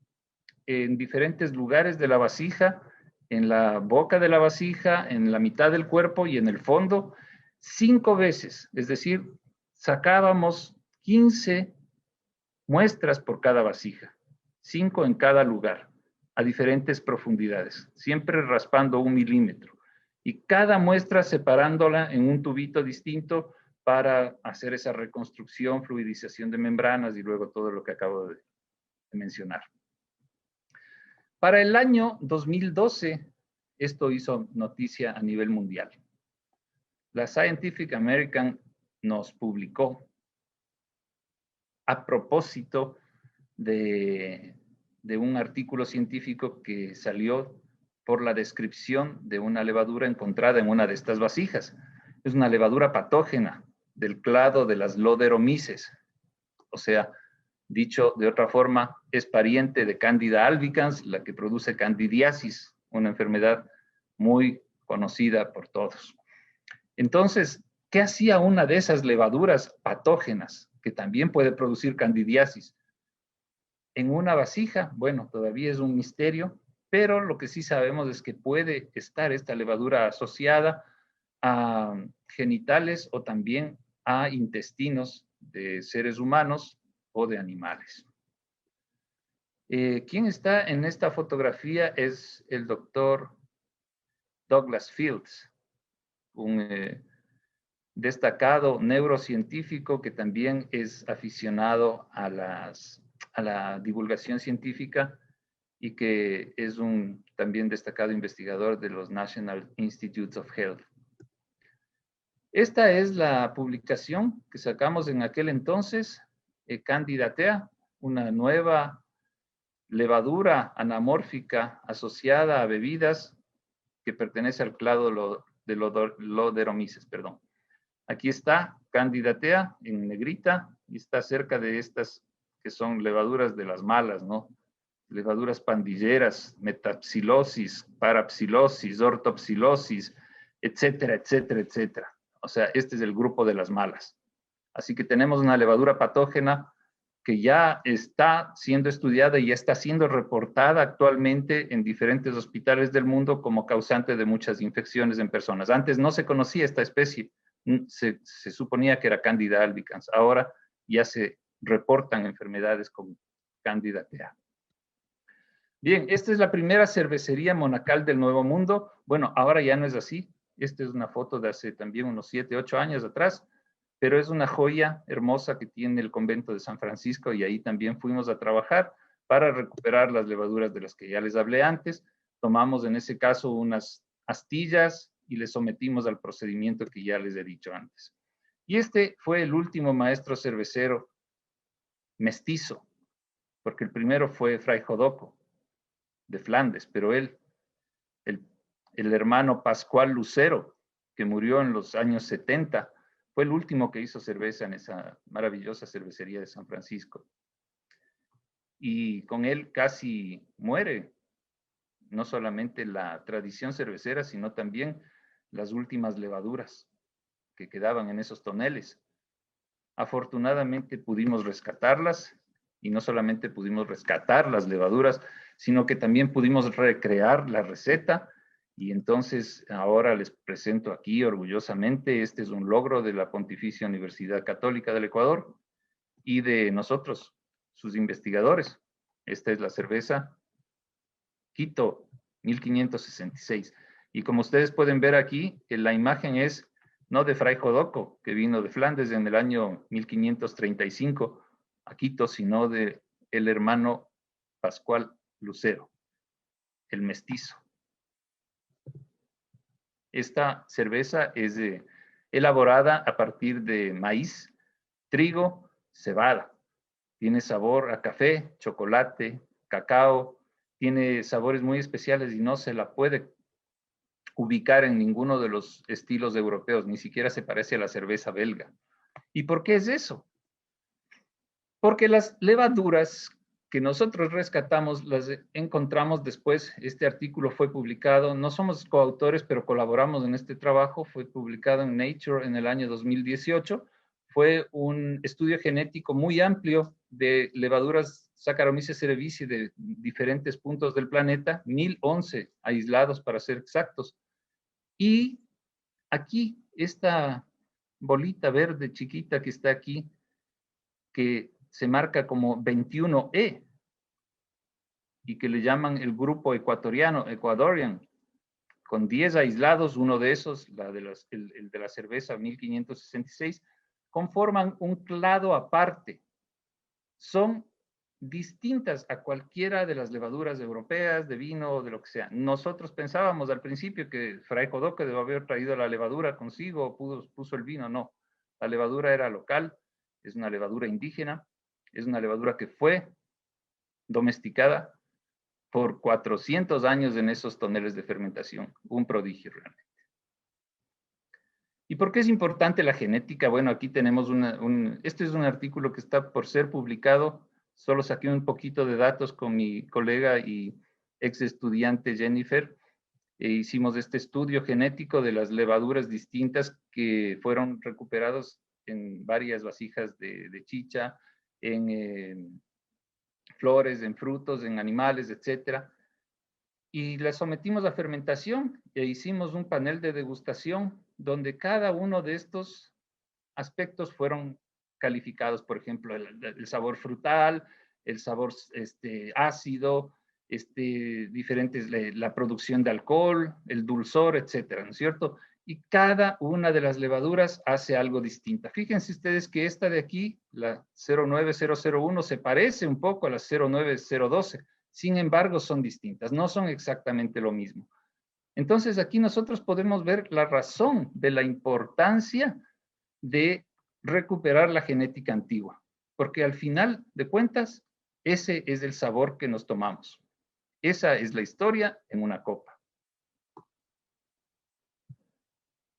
en diferentes lugares de la vasija, en la boca de la vasija, en la mitad del cuerpo y en el fondo, 5 veces, es decir, sacábamos 15 muestras por cada vasija, 5 en cada lugar, a diferentes profundidades, siempre raspando 1 milímetro. Y cada muestra separándola en un tubito distinto para hacer esa reconstrucción, fluidización de membranas y luego todo lo que acabo de mencionar. Para el año 2012, esto hizo noticia a nivel mundial. La Scientific American nos publicó a propósito de un artículo científico que salió por la descripción de una levadura encontrada en una de estas vasijas. Es una levadura patógena del clado de las Loderomyces. O sea, dicho de otra forma, es pariente de Candida albicans, la que produce candidiasis, una enfermedad muy conocida por todos. Entonces, ¿qué hacía una de esas levaduras patógenas que también puede producir candidiasis en una vasija? Bueno, todavía es un misterio, pero lo que sí sabemos es que puede estar esta levadura asociada a genitales o también a intestinos de seres humanos o de animales. Quien está en esta fotografía es el doctor Douglas Fields, un destacado neurocientífico que también es aficionado a la divulgación científica y que es un también destacado investigador de los National Institutes of Health. Esta es la publicación que sacamos en aquel entonces, Candidatea, una nueva levadura anamórfica asociada a bebidas que pertenece al clado de Loderomyces, perdón. Aquí está Candidatea en negrita y está cerca de estas que son levaduras de las malas, ¿no? Levaduras pandilleras, metapsilosis, parapsilosis, ortopsilosis, etcétera, etcétera, etcétera. O sea, este es el grupo de las malas. Así que tenemos una levadura patógena que ya está siendo estudiada y ya está siendo reportada actualmente en diferentes hospitales del mundo como causante de muchas infecciones en personas. Antes no se conocía esta especie, se suponía que era Candida albicans. Ahora ya se reportan enfermedades con Candidatea. Bien, esta es la primera cervecería monacal del Nuevo Mundo. Bueno, ahora ya no es así. Esta es una foto de hace también unos 7, 8 años atrás, pero es una joya hermosa que tiene el convento de San Francisco y ahí también fuimos a trabajar para recuperar las levaduras de las que ya les hablé antes. Tomamos en ese caso unas astillas y les sometimos al procedimiento que ya les he dicho antes. Y este fue el último maestro cervecero mestizo, porque el primero fue Fray Jodoco. de Flandes, pero él, el hermano Pascual Lucero, que murió en los años 70, fue el último que hizo cerveza en esa maravillosa cervecería de San Francisco. Y con él casi muere no solamente la tradición cervecera, sino también las últimas levaduras que quedaban en esos toneles. Afortunadamente pudimos rescatarlas, y no solamente pudimos rescatar las levaduras, sino que también pudimos recrear la receta. Y entonces ahora les presento aquí orgullosamente, este es un logro de la Pontificia Universidad Católica del Ecuador y de nosotros, sus investigadores. Esta es la cerveza Quito 1566. Y como ustedes pueden ver aquí, la imagen es no de Fray Jodoco, que vino de Flandes en el año 1535 a Quito, sino de el hermano Pascual Lucero, el mestizo. Esta cerveza es elaborada a partir de maíz, trigo, cebada. Tiene sabor a café, chocolate, cacao. Tiene sabores muy especiales y no se la puede ubicar en ninguno de los estilos europeos. Ni siquiera se parece a la cerveza belga. ¿Y por qué es eso? Porque las levaduras que nosotros rescatamos, las encontramos después. Este artículo fue publicado, no somos coautores, pero colaboramos en este trabajo, fue publicado en Nature en el año 2018. Fue un estudio genético muy amplio de levaduras Saccharomyces cerevisiae de diferentes puntos del planeta, 1011 aislados para ser exactos. Y aquí, esta bolita verde chiquita que está aquí, que se marca como 21E y que le llaman el grupo ecuatoriano, Ecuadorian, con 10 aislados, uno de esos, el de la cerveza 1566, conforman un clado aparte. Son distintas a cualquiera de las levaduras europeas, de vino o de lo que sea. Nosotros pensábamos al principio que Fray Jodoque debe haber traído la levadura consigo, puso el vino. No, la levadura era local, es una levadura indígena, es una levadura que fue domesticada por 400 años en esos toneles de fermentación. Un prodigio realmente. ¿Y por qué es importante la genética? Bueno, aquí tenemos este es un artículo que está por ser publicado. Solo saqué un poquito de datos con mi colega y ex estudiante Jennifer. Hicimos este estudio genético de las levaduras distintas que fueron recuperados en varias vasijas de chicha, en flores, en frutos, en animales, etcétera. Y las sometimos a fermentación e hicimos un panel de degustación donde cada uno de estos aspectos fueron calificados, por ejemplo, el sabor frutal, el sabor ácido, diferentes, la producción de alcohol, el dulzor, etcétera, ¿no es cierto? Y cada una de las levaduras hace algo distinta. Fíjense ustedes que esta de aquí, la 09001, se parece un poco a la 09012, sin embargo son distintas, no son exactamente lo mismo. Entonces aquí nosotros podemos ver la razón de la importancia de recuperar la genética antigua, porque al final de cuentas, ese es el sabor que nos tomamos. Esa es la historia en una copa.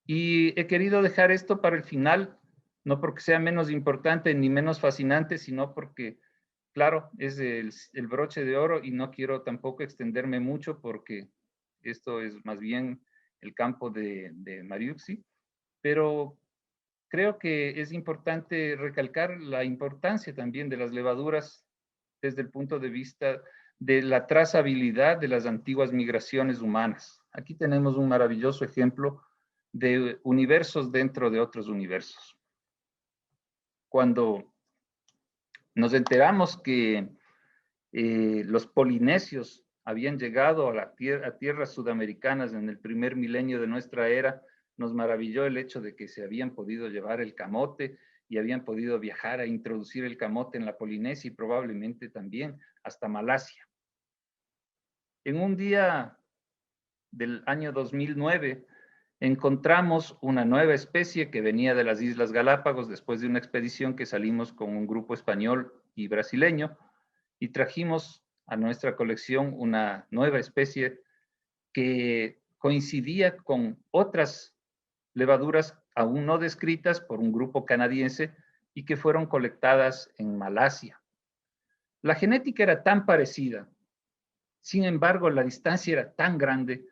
Y he querido dejar esto para el final, no porque sea menos importante ni menos fascinante, sino porque, claro, es el broche de oro y no quiero tampoco extenderme mucho porque esto es más bien el campo de Mariucci, pero creo que es importante recalcar la importancia también de las levaduras desde el punto de vista de la trazabilidad de las antiguas migraciones humanas. Aquí tenemos un maravilloso ejemplo de universos dentro de otros universos. Cuando nos enteramos que los polinesios habían llegado a tierras sudamericanas en el primer milenio de nuestra era, nos maravilló el hecho de que se habían podido llevar el camote y habían podido viajar a introducir el camote en la Polinesia y probablemente también hasta Malasia. En un día del año 2009, encontramos una nueva especie que venía de las Islas Galápagos después de una expedición que salimos con un grupo español y brasileño y trajimos a nuestra colección una nueva especie que coincidía con otras levaduras aún no descritas por un grupo canadiense y que fueron colectadas en Malasia. La genética era tan parecida, sin embargo, la distancia era tan grande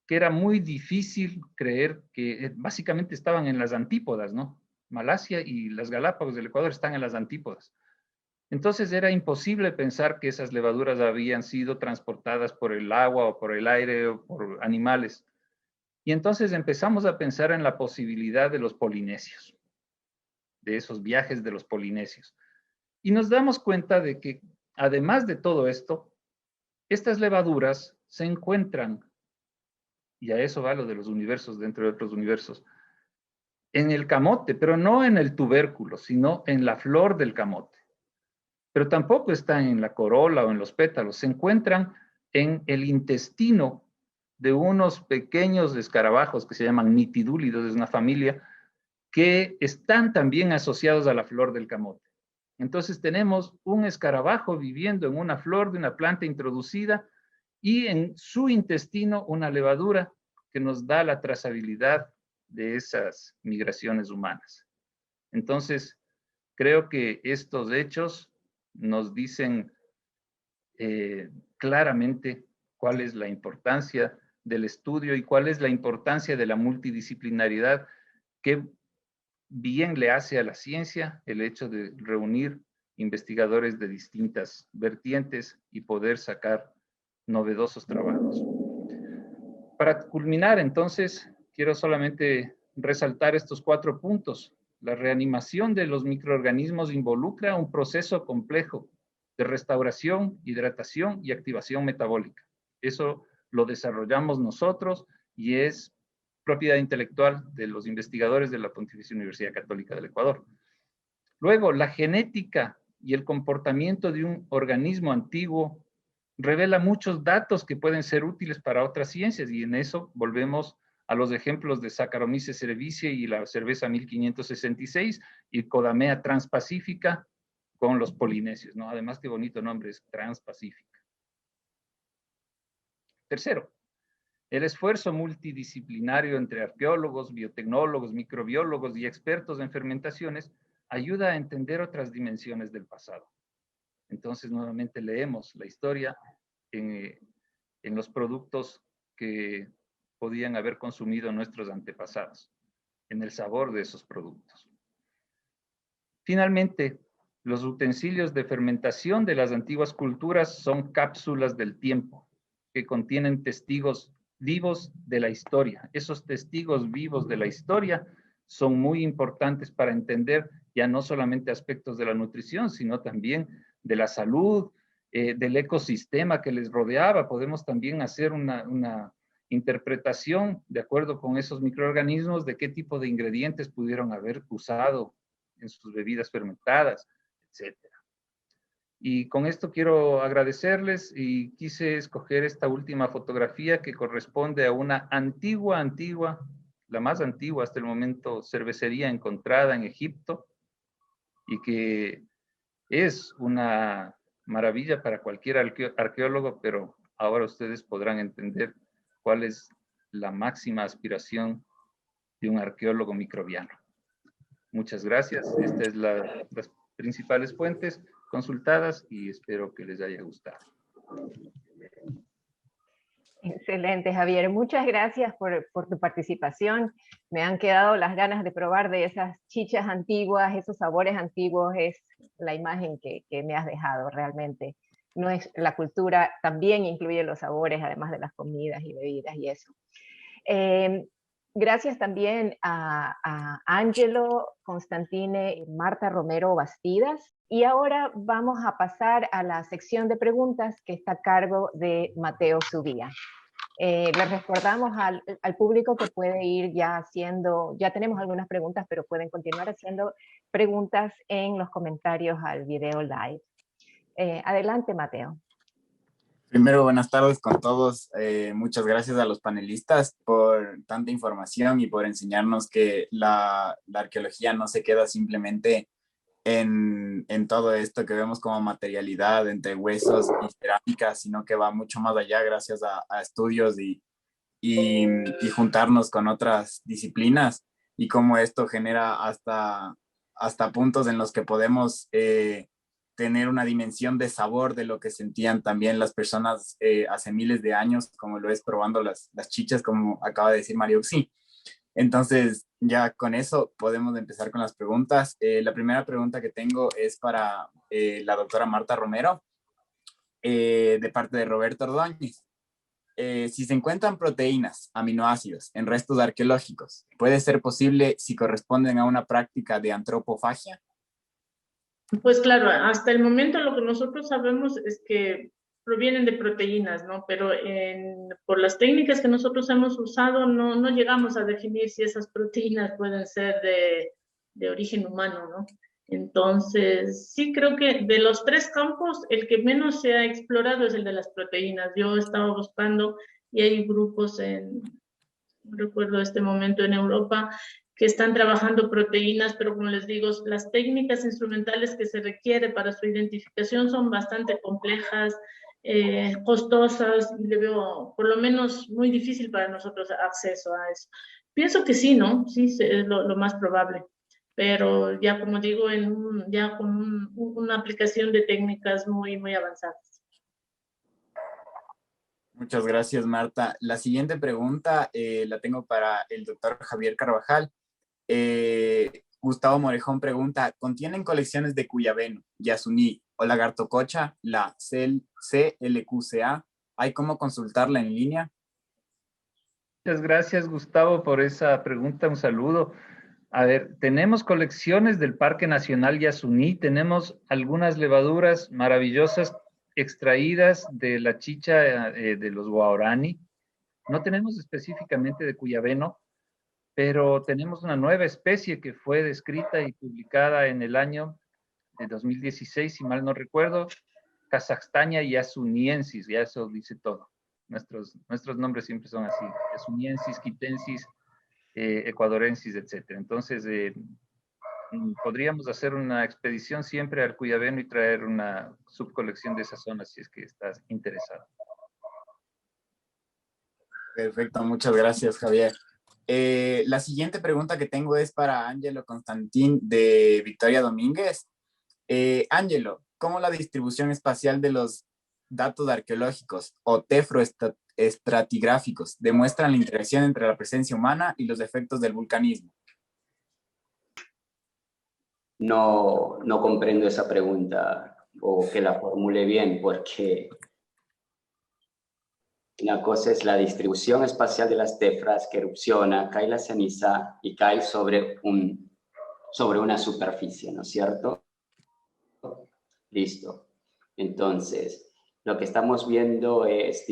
que era muy difícil creer que básicamente estaban en las antípodas, ¿no? Malasia y las Galápagos del Ecuador están en las antípodas. Entonces era imposible pensar que esas levaduras habían sido transportadas por el agua o por el aire o por animales. Y entonces empezamos a pensar en la posibilidad de los polinesios, de esos viajes de los polinesios. Y nos damos cuenta de que, además de todo esto, estas levaduras se encuentran, y a eso va lo de los universos dentro de otros universos, en el camote, pero no en el tubérculo, sino en la flor del camote. Pero tampoco están en la corola o en los pétalos, se encuentran en el intestino de unos pequeños escarabajos que se llaman nitidúlidos, es una familia, que están también asociados a la flor del camote. Entonces tenemos un escarabajo viviendo en una flor de una planta introducida y en su intestino una levadura que nos da la trazabilidad de esas migraciones humanas. Entonces, creo que estos hechos nos dicen claramente cuál es la importancia del estudio y cuál es la importancia de la multidisciplinariedad que bien le hace a la ciencia el hecho de reunir investigadores de distintas vertientes y poder sacar novedosos trabajos. Para culminar, entonces, quiero solamente resaltar estos 4 puntos. La reanimación de los microorganismos involucra un proceso complejo de restauración, hidratación y activación metabólica. Eso lo desarrollamos nosotros y es propiedad intelectual de los investigadores de la Pontificia Universidad Católica del Ecuador. Luego, la genética y el comportamiento de un organismo antiguo revela muchos datos que pueden ser útiles para otras ciencias, y en eso volvemos a los ejemplos de Saccharomyces cerevisiae y la cerveza 1566 y Codamea transpacífica con los polinesios, ¿no? Además, qué bonito nombre es transpacífica. Tercero, el esfuerzo multidisciplinario entre arqueólogos, biotecnólogos, microbiólogos y expertos en fermentaciones ayuda a entender otras dimensiones del pasado. Entonces, nuevamente leemos la historia en los productos que podían haber consumido nuestros antepasados, en el sabor de esos productos. Finalmente, los utensilios de fermentación de las antiguas culturas son cápsulas del tiempo, que contienen testigos vivos de la historia. Esos testigos vivos de la historia son muy importantes para entender ya no solamente aspectos de la nutrición, sino también de la salud, del ecosistema que les rodeaba. Podemos también hacer una interpretación de acuerdo con esos microorganismos de qué tipo de ingredientes pudieron haber usado en sus bebidas fermentadas, etc. Y con esto quiero agradecerles y quise escoger esta última fotografía que corresponde a una antigua, la más antigua hasta el momento, cervecería encontrada en Egipto y que es una maravilla para cualquier arqueólogo, pero ahora ustedes podrán entender cuál es la máxima aspiración de un arqueólogo microbiano. Muchas gracias. Estas es las principales fuentes consultadas y espero que les haya gustado. Excelente, Javier. Muchas gracias por tu participación. Me han quedado las ganas de probar de esas chichas antiguas, esos sabores antiguos. Es la imagen que me has dejado realmente. No es, la cultura también incluye los sabores, además de las comidas y bebidas y eso. Gracias también a Angelo, Constantine y Marta Romero Bastidas. Y ahora vamos a pasar a la sección de preguntas que está a cargo de Mateo Subía. Les recordamos al público que puede ir ya haciendo, ya tenemos algunas preguntas, pero pueden continuar haciendo preguntas en los comentarios al video live. Adelante, Mateo. Primero, buenas tardes con todos. Muchas gracias a los panelistas por tanta información y por enseñarnos que la arqueología no se queda simplemente en todo esto que vemos como materialidad entre huesos y cerámica, sino que va mucho más allá gracias a estudios y juntarnos con otras disciplinas, y cómo esto genera hasta puntos en los que podemos tener una dimensión de sabor de lo que sentían también las personas hace miles de años, como lo es probando las chichas, como acaba de decir Marioxi. Entonces, ya con eso podemos empezar con las preguntas. La primera pregunta que tengo es para la doctora Marta Romero, de parte de Roberto Ordóñez. Si se encuentran proteínas, aminoácidos en restos arqueológicos, ¿puede ser posible si corresponden a una práctica de antropofagia? Pues claro, hasta el momento lo que nosotros sabemos es que provienen de proteínas, ¿no? Pero por las técnicas que nosotros hemos usado no llegamos a definir si esas proteínas pueden ser de origen humano, ¿no? Entonces, sí creo que de los tres campos, el que menos se ha explorado es el de las proteínas. Yo estaba buscando y hay grupos no recuerdo este momento en Europa, que están trabajando proteínas, pero como les digo, las técnicas instrumentales que se requiere para su identificación son bastante complejas, costosas, y le veo por lo menos muy difícil para nosotros acceso a eso. Pienso que sí, ¿no? Sí, es lo más probable, pero ya como digo, ya con una aplicación de técnicas muy avanzadas. Muchas gracias, Marta. La siguiente pregunta la tengo para el doctor Javier Carvajal. Gustavo Morejón pregunta, ¿contienen colecciones de Cuyabeno, Yasuní o Lagartococha, la CLQCA? ¿Hay cómo consultarla en línea? Muchas gracias, Gustavo, por esa pregunta. Un saludo. A ver, tenemos colecciones del Parque Nacional Yasuní, tenemos algunas levaduras maravillosas extraídas de la chicha de los guaraní. No tenemos específicamente de Cuyabeno, pero tenemos una nueva especie que fue descrita y publicada en el año de 2016, si mal no recuerdo, Kazajstania yasuniensis, ya eso dice todo. Nuestros nombres siempre son así, yasuniensis, quitensis, ecuadorensis, etc. Entonces, podríamos hacer una expedición siempre al Cuyabeno y traer una subcolección de esa zona si es que estás interesado. Perfecto, muchas gracias, Javier. La siguiente pregunta que tengo es para Ángelo Constantín de Victoria Domínguez. Ángelo, ¿cómo la distribución espacial de los datos arqueológicos o tefroestratigráficos demuestran la interacción entre la presencia humana y los efectos del vulcanismo? No comprendo esa pregunta o que la formule bien, porque una cosa es la distribución espacial de las tefras, que erupciona, cae la ceniza y cae sobre una superficie, ¿no es cierto? Listo. Entonces, lo que estamos viendo es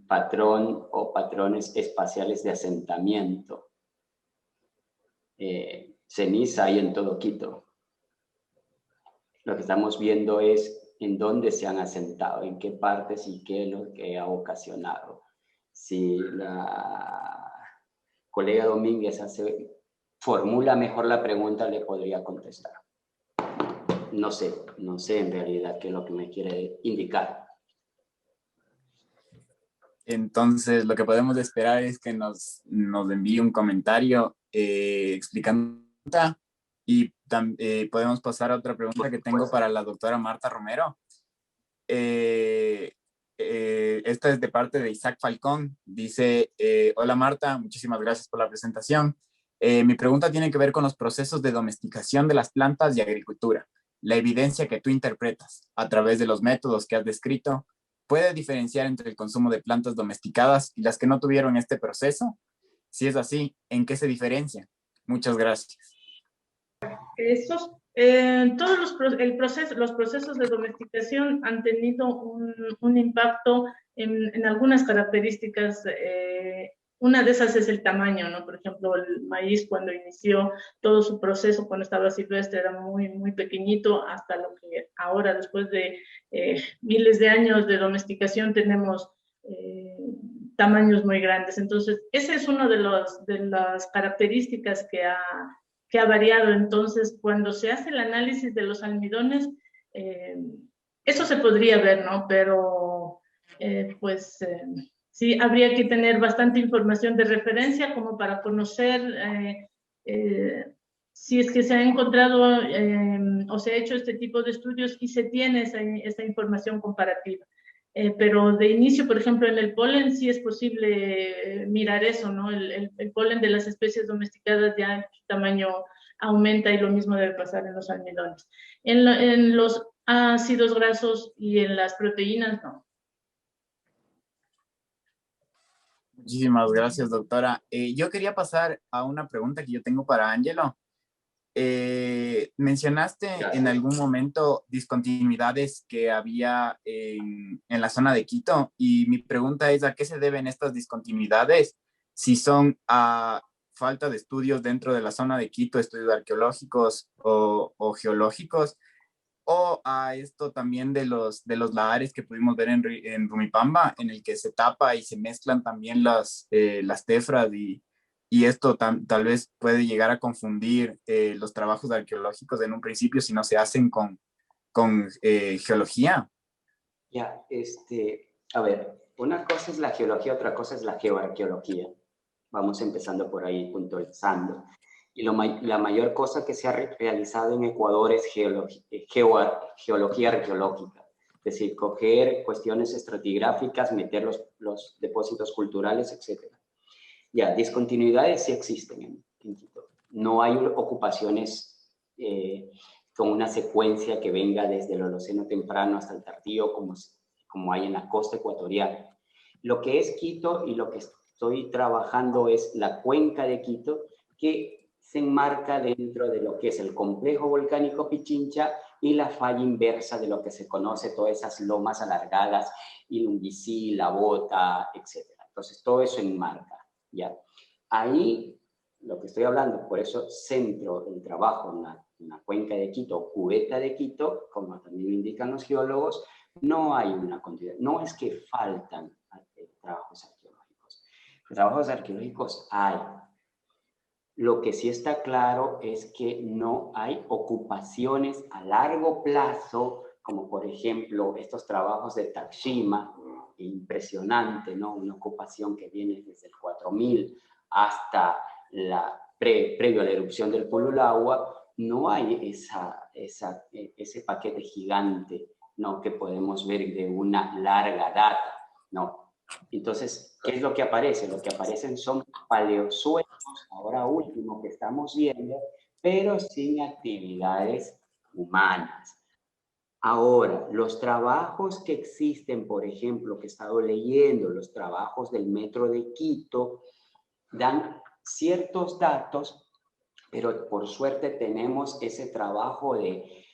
patrón o patrones espaciales de asentamiento. Ceniza hay en todo Quito. Lo que estamos viendo es en dónde se han asentado, en qué partes y qué es lo que ha ocasionado. Si la colega Domínguez formula mejor la pregunta, le podría contestar. No sé en realidad qué es lo que me quiere indicar. Entonces, lo que podemos esperar es que nos envíe un comentario explicando, y podemos pasar a otra pregunta que tengo para la doctora Marta Romero. Esta es de parte de Isaac Falcón. Dice, hola Marta, muchísimas gracias por la presentación. Mi pregunta tiene que ver con los procesos de domesticación de las plantas y agricultura. La evidencia que tú interpretas a través de los métodos que has descrito, ¿puede diferenciar entre el consumo de plantas domesticadas y las que no tuvieron este proceso? Si es así, ¿en qué se diferencia? Muchas gracias. Todos los procesos de domesticación han tenido un impacto en algunas características. Una de esas es el tamaño, ¿no? Por ejemplo, el maíz cuando inició todo su proceso, cuando estaba silvestre, era muy pequeñito, hasta lo que ahora, después de miles de años de domesticación, tenemos tamaños muy grandes. Entonces, esa es una de las características que ha que ha variado. Entonces, cuando se hace el análisis de los almidones, eso se podría ver, ¿no? Pero, sí, habría que tener bastante información de referencia como para conocer si es que se ha encontrado o se ha hecho este tipo de estudios y se tiene esa información comparativa. Pero de inicio, por ejemplo, en el polen sí es posible mirar eso, ¿no? El polen de las especies domesticadas ya su tamaño aumenta y lo mismo debe pasar en los almidones. En los ácidos grasos y en las proteínas, no. Muchísimas gracias, doctora. Yo quería pasar a una pregunta que yo tengo para Ángelo. Mencionaste en algún momento discontinuidades que había en la zona de Quito, y mi pregunta es: ¿a qué se deben estas discontinuidades? Si son a falta de estudios dentro de la zona de Quito, estudios arqueológicos o geológicos, o a esto también de los lahares que pudimos ver en Rumipamba, en el que se tapa y se mezclan también las tefras, y esto tal vez puede llegar a confundir los trabajos arqueológicos en un principio si no se hacen con geología. Ya, a ver, una cosa es la geología, otra cosa es la geoarqueología. Vamos empezando por ahí, puntualizando. Y la mayor cosa que se ha realizado en Ecuador es geología arqueológica. Es decir, coger cuestiones estratigráficas, meter los depósitos culturales, etc. Ya, discontinuidades sí existen en Quito. No hay ocupaciones con una secuencia que venga desde el Holoceno temprano hasta el tardío, como hay en la costa ecuatorial. Lo que es Quito y lo que estoy trabajando es la cuenca de Quito, que se enmarca dentro de lo que es el complejo volcánico Pichincha y la falla inversa de lo que se conoce, todas esas lomas alargadas, Ilunguicí, La Bota, etc. Entonces, todo eso enmarca, ¿ya? Ahí, lo que estoy hablando, por eso centro el trabajo en la cuenca de Quito, cubeta de Quito, como también lo indican los geólogos, no hay una continuidad. No es que faltan trabajos arqueológicos. Trabajos arqueológicos hay. Lo que sí está claro es que no hay ocupaciones a largo plazo, como por ejemplo estos trabajos de Takshima, impresionante, ¿no? Una ocupación que viene desde el 4000 hasta previo a la erupción del Pululagua. No hay ese paquete gigante, ¿no? Que podemos ver de una larga data, ¿no? Entonces, ¿qué es lo que aparece? Lo que aparecen son paleosuelos, ahora último que estamos viendo, pero sin actividades humanas. Ahora, los trabajos que existen, por ejemplo, que he estado leyendo, los trabajos del Metro de Quito, dan ciertos datos, pero por suerte tenemos ese trabajo de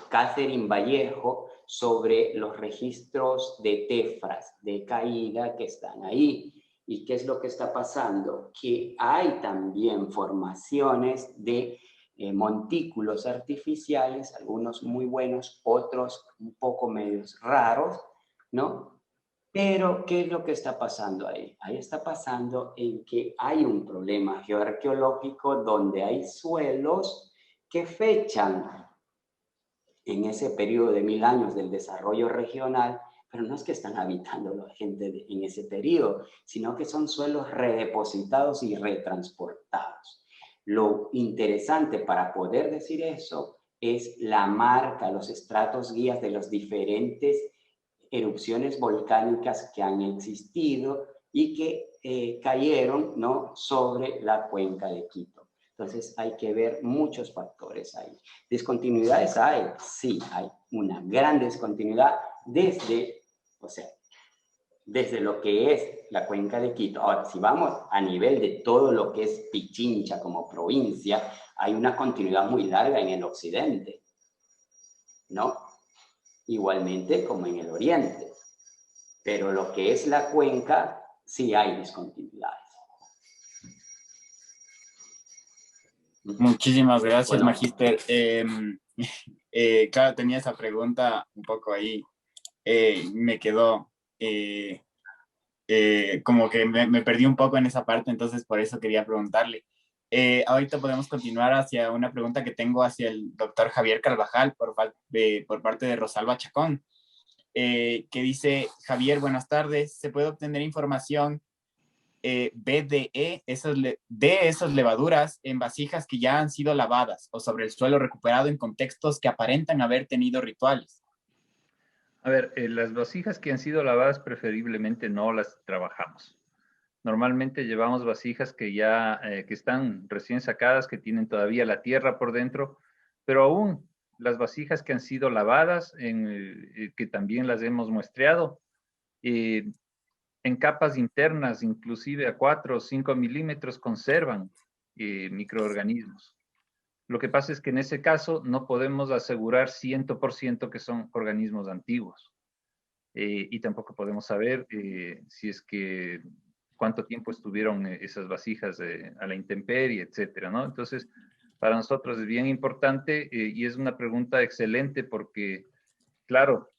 Catherine Vallejo sobre los registros de tefras, de caída que están ahí. ¿Y qué es lo que está pasando? Que hay también formaciones de montículos artificiales, algunos muy buenos, otros un poco medios raros, ¿no? Pero, ¿qué es lo que está pasando ahí? Ahí está pasando en que hay un problema geoarqueológico donde hay suelos que fechan en ese periodo de 1000 años del desarrollo regional, pero no es que están habitando la gente en ese periodo, sino que son suelos redepositados y retransportados. Lo interesante para poder decir eso es la marca, los estratos guías de las diferentes erupciones volcánicas que han existido y que cayeron, ¿no?, sobre la cuenca de Quito. Entonces hay que ver muchos factores ahí. ¿Discontinuidades hay? Sí, hay una gran discontinuidad desde lo que es la cuenca de Quito. Ahora, si vamos a nivel de todo lo que es Pichincha como provincia, hay una continuidad muy larga en el occidente, ¿no? Igualmente como en el oriente. Pero lo que es la cuenca, sí hay discontinuidades. Muchísimas gracias, Magíster. Claro, tenía esa pregunta un poco ahí, me quedó. como que me perdí un poco en esa parte, entonces por eso quería preguntarle. Ahorita podemos continuar hacia una pregunta que tengo hacia el doctor Javier Carvajal por parte de Rosalba Chacón, que dice: Javier, buenas tardes, ¿se puede obtener información BDE de esas levaduras en vasijas que ya han sido lavadas o sobre el suelo recuperado en contextos que aparentan haber tenido rituales? A ver, las vasijas que han sido lavadas preferiblemente no las trabajamos. Normalmente llevamos vasijas que ya que están recién sacadas, que tienen todavía la tierra por dentro, pero aún las vasijas que han sido lavadas, que también las hemos muestreado, en capas internas, inclusive a 4 o 5 milímetros, conservan microorganismos. Lo que pasa es que en ese caso no podemos asegurar 100% que son organismos antiguos. Y tampoco podemos saber si es que cuánto tiempo estuvieron esas vasijas a la intemperie, etcétera, ¿no? Entonces, para nosotros es bien importante y es una pregunta excelente porque, claro,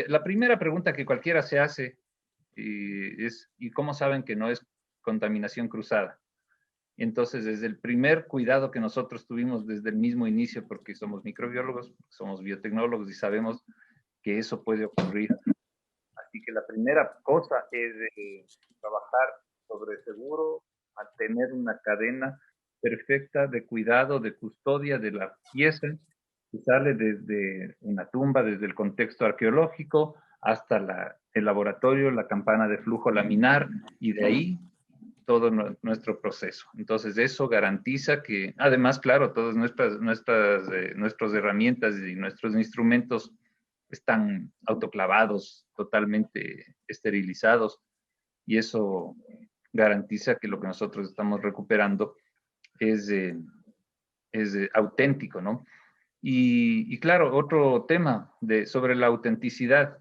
la primera pregunta que cualquiera se hace es, ¿y cómo saben que no es contaminación cruzada? Entonces, desde el primer cuidado que nosotros tuvimos desde el mismo inicio, porque somos microbiólogos, somos biotecnólogos y sabemos que eso puede ocurrir. Así que la primera cosa es trabajar sobre seguro, mantener una cadena perfecta de cuidado, de custodia de la pieza que sale desde una tumba, desde el contexto arqueológico hasta el laboratorio, la campana de flujo laminar y de ahí todo nuestro proceso. Entonces eso garantiza que, además, claro, todas nuestras herramientas y nuestros instrumentos están autoclavados, totalmente esterilizados, y eso garantiza que lo que nosotros estamos recuperando es auténtico, ¿no? Y claro, otro tema sobre la autenticidad.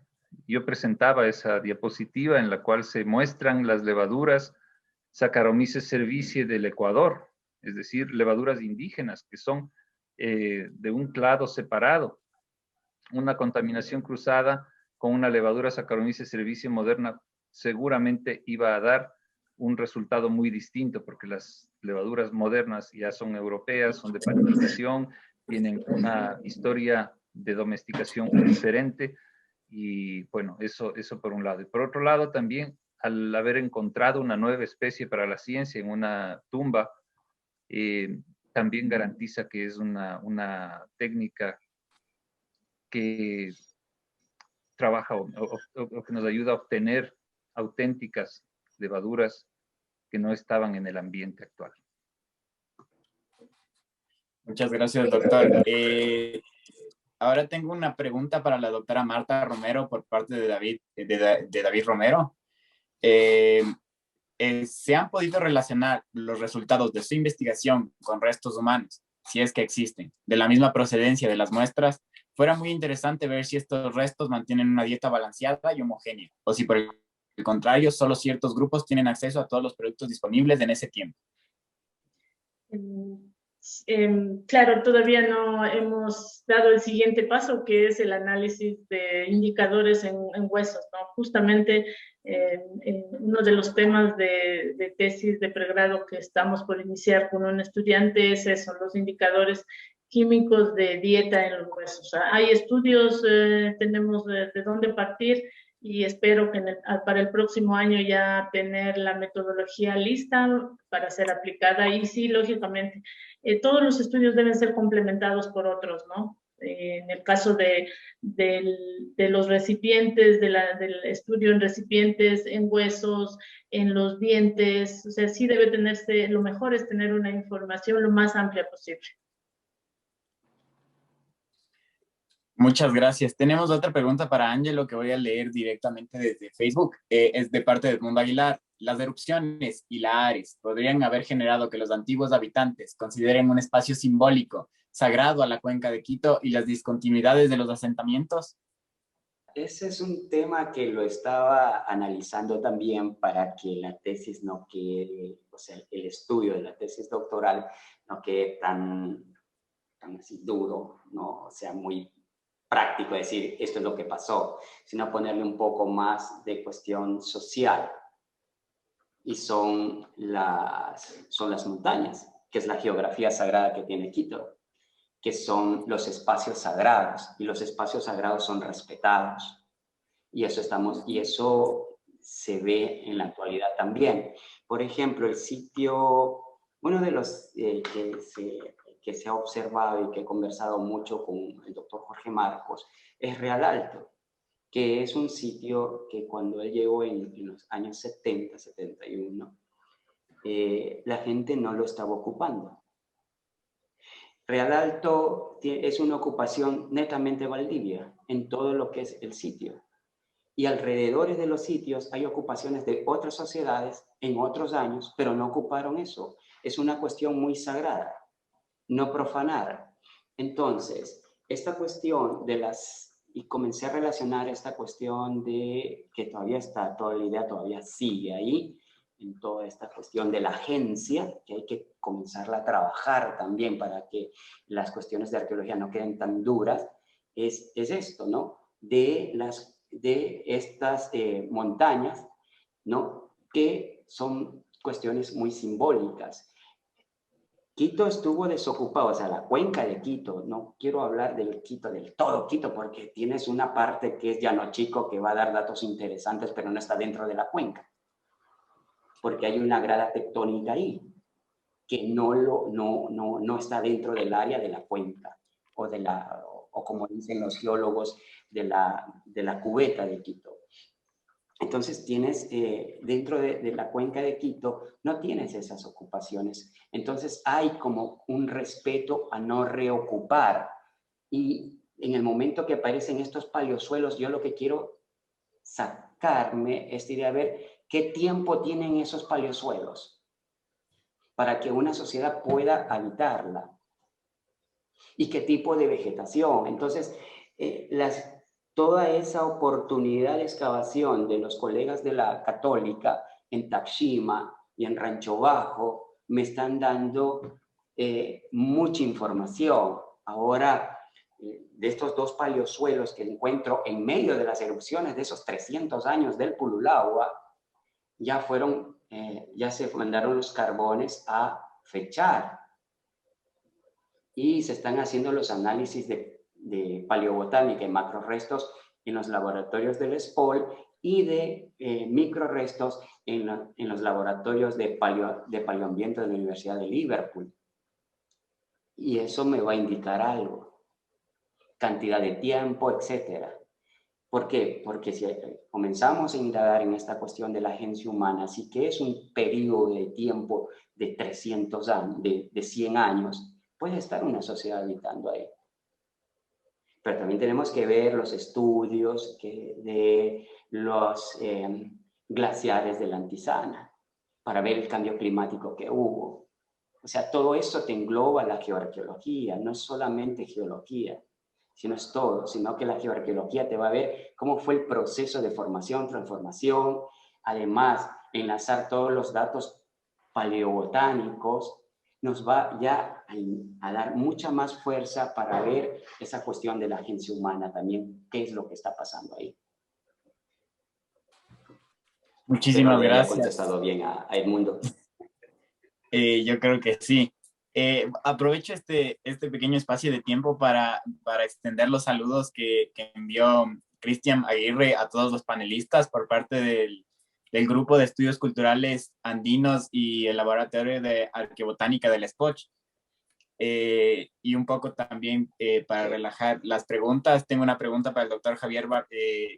Yo presentaba esa diapositiva en la cual se muestran las levaduras Saccharomyces cerevisiae del Ecuador, es decir, levaduras indígenas que son de un clado separado. Una contaminación cruzada con una levadura Saccharomyces cerevisiae moderna seguramente iba a dar un resultado muy distinto, porque las levaduras modernas ya son europeas, son de panificación, tienen una historia de domesticación diferente, y bueno, eso por un lado. Y por otro lado también, al haber encontrado una nueva especie para la ciencia en una tumba, también garantiza que es una técnica que trabaja o que nos ayuda a obtener auténticas levaduras que no estaban en el ambiente actual. Muchas gracias, doctor. Ahora tengo una pregunta para la doctora Marta Romero por parte de David Romero. ¿Se han podido relacionar los resultados de su investigación con restos humanos, si es que existen, de la misma procedencia de las muestras? Fuera muy interesante ver si estos restos mantienen una dieta balanceada y homogénea, o si por el contrario, solo ciertos grupos tienen acceso a todos los productos disponibles en ese tiempo. Claro, todavía no hemos dado el siguiente paso, que es el análisis de indicadores en huesos, ¿no? Justamente uno de los temas de tesis de pregrado que estamos por iniciar con un estudiante es eso, los indicadores químicos de dieta en los huesos. Hay estudios, tenemos de dónde partir, y espero que para el próximo año ya tener la metodología lista para ser aplicada. Y sí, lógicamente, todos los estudios deben ser complementados por otros, ¿no? En el caso de los recipientes, del estudio en recipientes, en huesos, en los dientes, o sea, sí debe tenerse, lo mejor es tener una información lo más amplia posible. Muchas gracias. Tenemos otra pregunta para Ángelo que voy a leer directamente desde Facebook. Es de parte de Edmundo Aguilar. Las erupciones y la Ares podrían haber generado que los antiguos habitantes consideren un espacio simbólico sagrado a la cuenca de Quito y las discontinuidades de los asentamientos. Ese es un tema que lo estaba analizando también para que la tesis no quede, o sea, el estudio de la tesis doctoral no quede tan así duro, no, o sea, muy práctico, decir esto es lo que pasó, sino ponerle un poco más de cuestión social. Y son las montañas, que es la geografía sagrada que tiene Quito, que son los espacios sagrados, y los espacios sagrados son respetados. Y eso se ve en la actualidad también. Por ejemplo, el sitio, uno de los que se ha observado y que he conversado mucho con el doctor Jorge Marcos, es Real Alto, que es un sitio que cuando él llegó en los años 70, 71, la gente no lo estaba ocupando. Real Alto es una ocupación netamente valdivia en todo lo que es el sitio. Y alrededor de los sitios hay ocupaciones de otras sociedades en otros años, pero no ocuparon eso. Es una cuestión muy sagrada, no profanar. Entonces, esta cuestión y comencé a relacionar esta cuestión de que todavía está, toda la idea todavía sigue ahí, en toda esta cuestión de la agencia, que hay que comenzarla a trabajar también para que las cuestiones de arqueología no queden tan duras, es esto, ¿no? De estas montañas, ¿no? Que son cuestiones muy simbólicas. Quito estuvo desocupado, o sea, la cuenca de Quito, no quiero hablar del Quito, del todo Quito, porque tienes una parte que es Llano Chico que va a dar datos interesantes, pero no está dentro de la cuenca, porque hay una grada tectónica ahí, que no está dentro del área de la cuenca, o como dicen los geólogos, de la cubeta de Quito. Entonces tienes, dentro de la cuenca de Quito, no tienes esas ocupaciones. Entonces hay como un respeto a no reocupar. Y en el momento que aparecen estos paleosuelos, yo lo que quiero sacarme es de ver qué tiempo tienen esos paleosuelos para que una sociedad pueda habitarla. Y qué tipo de vegetación. Entonces, toda esa oportunidad de excavación de los colegas de la Católica en Taxima y en Rancho Bajo me están dando mucha información. Ahora, de estos dos paleosuelos que encuentro en medio de las erupciones de esos 300 años del Pululagua, ya se mandaron los carbones a fechar y se están haciendo los análisis de paleobotánica y macrorestos en los laboratorios del SPOL y de microrestos en los laboratorios de paleoambiente de la Universidad de Liverpool. Y eso me va a indicar algo, cantidad de tiempo, etc. ¿Por qué? Porque si comenzamos a indagar en esta cuestión de la agencia humana, sí que es un periodo de tiempo de 300 años, de 100 años, puede estar una sociedad habitando ahí. Pero también tenemos que ver los estudios de los glaciares de la Antisana para ver el cambio climático que hubo. O sea, todo eso te engloba la geoarqueología, no es solamente geología, sino es todo, sino que la geoarqueología te va a ver cómo fue el proceso de formación, transformación, además enlazar todos los datos paleobotánicos, nos va ya a dar mucha más fuerza para ver esa cuestión de la agencia humana también, qué es lo que está pasando ahí. Muchísimas gracias. He contestado bien a Edmundo. Yo creo que sí. Aprovecho este pequeño espacio de tiempo para extender los saludos que envió Cristian Aguirre a todos los panelistas por parte del Grupo de Estudios Culturales Andinos y el Laboratorio de Arqueobotánica del SPOCH. Y un poco también para relajar las preguntas, tengo una pregunta para el doctor Javier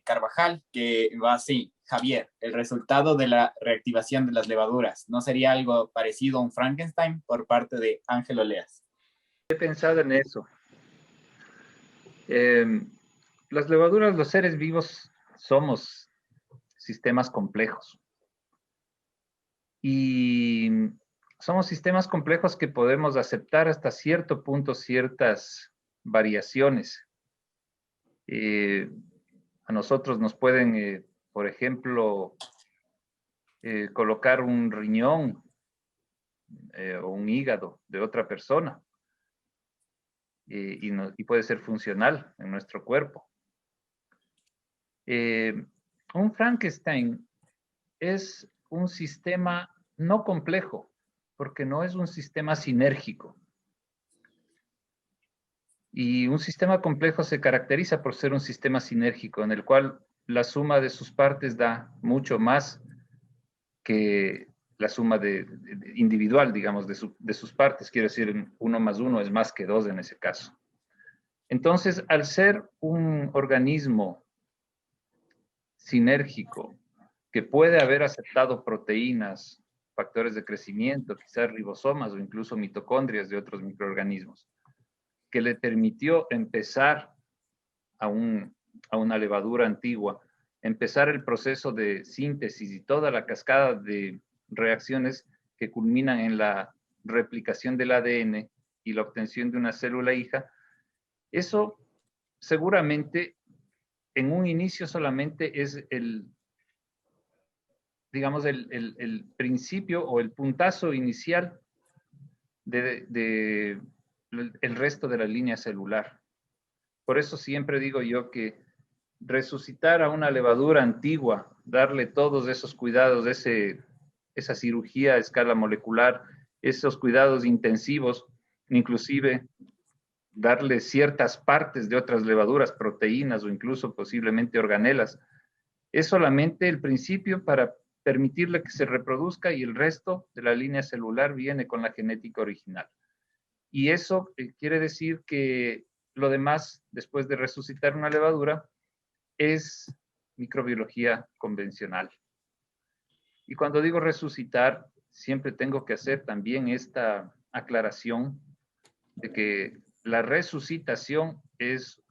Carvajal, que va así. Javier, el resultado de la reactivación de las levaduras, ¿no sería algo parecido a un Frankenstein por parte de Ángel Oleas? He pensado en eso. Las levaduras, los seres vivos, somos sistemas complejos. Y somos sistemas complejos que podemos aceptar hasta cierto punto ciertas variaciones. A nosotros nos pueden, por ejemplo, colocar un riñón o un hígado de otra persona. y puede ser funcional en nuestro cuerpo. Un Frankenstein es un sistema no complejo, porque no es un sistema sinérgico. Y un sistema complejo se caracteriza por ser un sistema sinérgico, en el cual la suma de sus partes da mucho más que la suma individual, digamos, de sus partes. Quiero decir, 1 más 1 es más que 2 en ese caso. Entonces, al ser un organismo sinérgico, que puede haber aceptado proteínas, factores de crecimiento, quizás ribosomas o incluso mitocondrias de otros microorganismos, que le permitió empezar a una levadura antigua, empezar el proceso de síntesis y toda la cascada de reacciones que culminan en la replicación del ADN y la obtención de una célula hija, eso seguramente en un inicio solamente es digamos, el principio o el puntazo inicial el resto de la línea celular. Por eso siempre digo yo que resucitar a una levadura antigua, darle todos esos cuidados, esa cirugía a escala molecular, esos cuidados intensivos, inclusive darle ciertas partes de otras levaduras, proteínas o incluso posiblemente organelas, es solamente el principio para permitirle que se reproduzca y el resto de la línea celular viene con la genética original. Y eso quiere decir que lo demás, después de resucitar una levadura, es microbiología convencional. Y cuando digo resucitar, siempre tengo que hacer también esta aclaración de que la resucitación es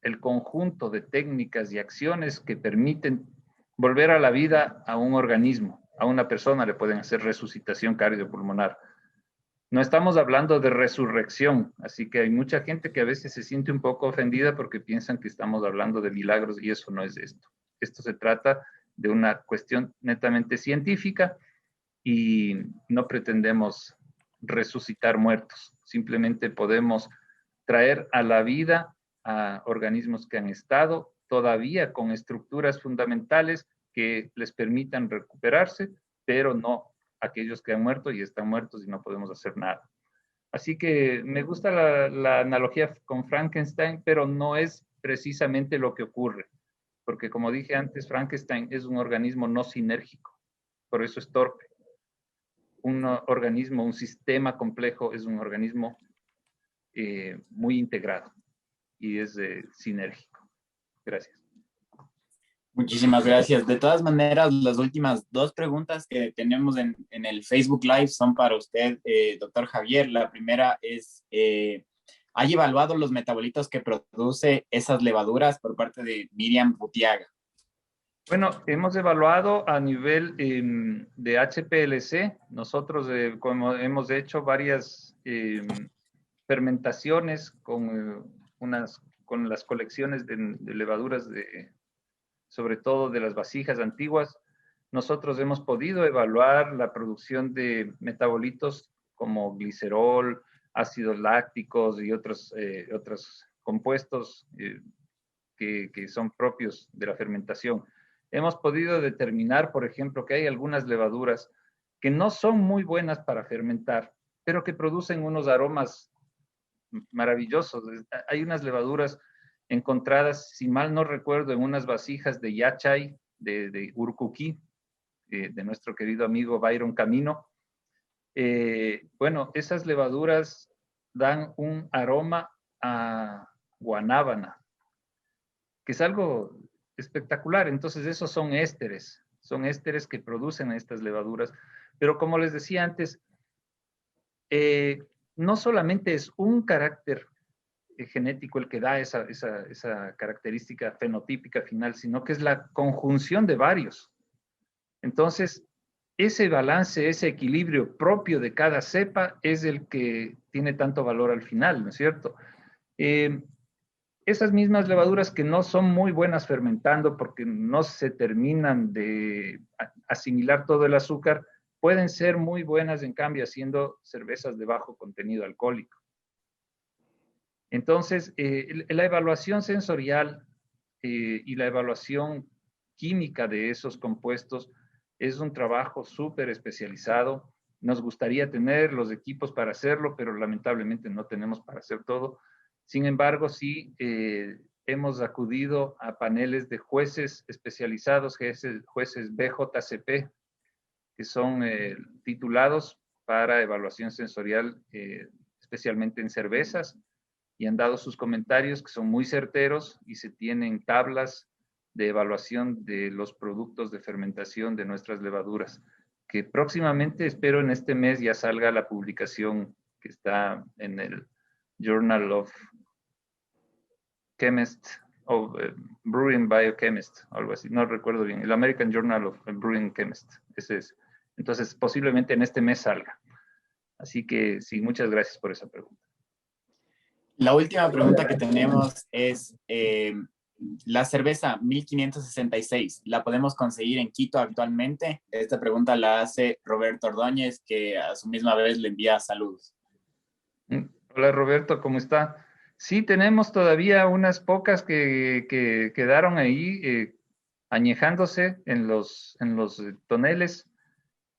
el conjunto de técnicas y acciones que permiten volver a la vida a un organismo. A una persona le pueden hacer resucitación cardiopulmonar. No estamos hablando de resurrección, así que hay mucha gente que a veces se siente un poco ofendida porque piensan que estamos hablando de milagros y eso no es esto. Esto se trata de una cuestión netamente científica y no pretendemos resucitar muertos. Simplemente podemos traer a la vida a organismos que han estado todavía con estructuras fundamentales que les permitan recuperarse, pero no aquellos que han muerto y están muertos y no podemos hacer nada. Así que me gusta la analogía con Frankenstein, pero no es precisamente lo que ocurre, porque como dije antes, Frankenstein es un organismo no sinérgico, por eso es torpe. Un organismo, un sistema complejo es un organismo muy integrado y es sinérgico. Gracias. Muchísimas gracias. De todas maneras, las últimas 2 preguntas que tenemos en el Facebook Live son para usted, doctor Javier. La primera es, ¿ha evaluado los metabolitos que produce esas levaduras por parte de Miriam Butiaga? Bueno, hemos evaluado a nivel de HPLC. Nosotros como hemos hecho varias fermentaciones con las colecciones de levaduras sobre todo de las vasijas antiguas, nosotros hemos podido evaluar la producción de metabolitos como glicerol, ácidos lácticos y otros compuestos que son propios de la fermentación. Hemos podido determinar, por ejemplo, que hay algunas levaduras que no son muy buenas para fermentar, pero que producen unos aromas maravillosos. Hay unas levaduras encontradas, si mal no recuerdo, en unas vasijas de Yachay, de Urcuquí, de nuestro querido amigo Byron Camino. Bueno, esas levaduras dan un aroma a guanábana, que es algo espectacular. Entonces, esos son ésteres que producen estas levaduras. Pero como les decía antes, no solamente es un carácter genético el que da esa característica fenotípica final, sino que es la conjunción de varios. Entonces, ese balance, ese equilibrio propio de cada cepa es el que tiene tanto valor al final, ¿no es cierto? Esas mismas levaduras que no son muy buenas fermentando porque no se terminan de asimilar todo el azúcar, pueden ser muy buenas, en cambio, haciendo cervezas de bajo contenido alcohólico. Entonces, la evaluación sensorial y la evaluación química de esos compuestos es un trabajo súper especializado. Nos gustaría tener los equipos para hacerlo, pero lamentablemente no tenemos para hacer todo. Sin embargo, sí hemos acudido a paneles de jueces especializados, jueces BJCP, que son titulados para evaluación sensorial, especialmente en cervezas, y han dado sus comentarios que son muy certeros y se tienen tablas de evaluación de los productos de fermentación de nuestras levaduras, que próximamente, espero en este mes, ya salga la publicación que está en el Journal of Chemist, o Brewing Biochemist, algo así, no recuerdo bien, el American Journal of Brewing Chemist, ese es. Entonces, posiblemente en este mes salga. Así que sí, muchas gracias por esa pregunta. La última pregunta que tenemos es, la cerveza 1566, ¿la podemos conseguir en Quito actualmente? Esta pregunta la hace Roberto Ordóñez, que a su misma vez le envía saludos. Hola Roberto, ¿cómo está? Sí, tenemos todavía unas pocas que quedaron ahí añejándose en los toneles.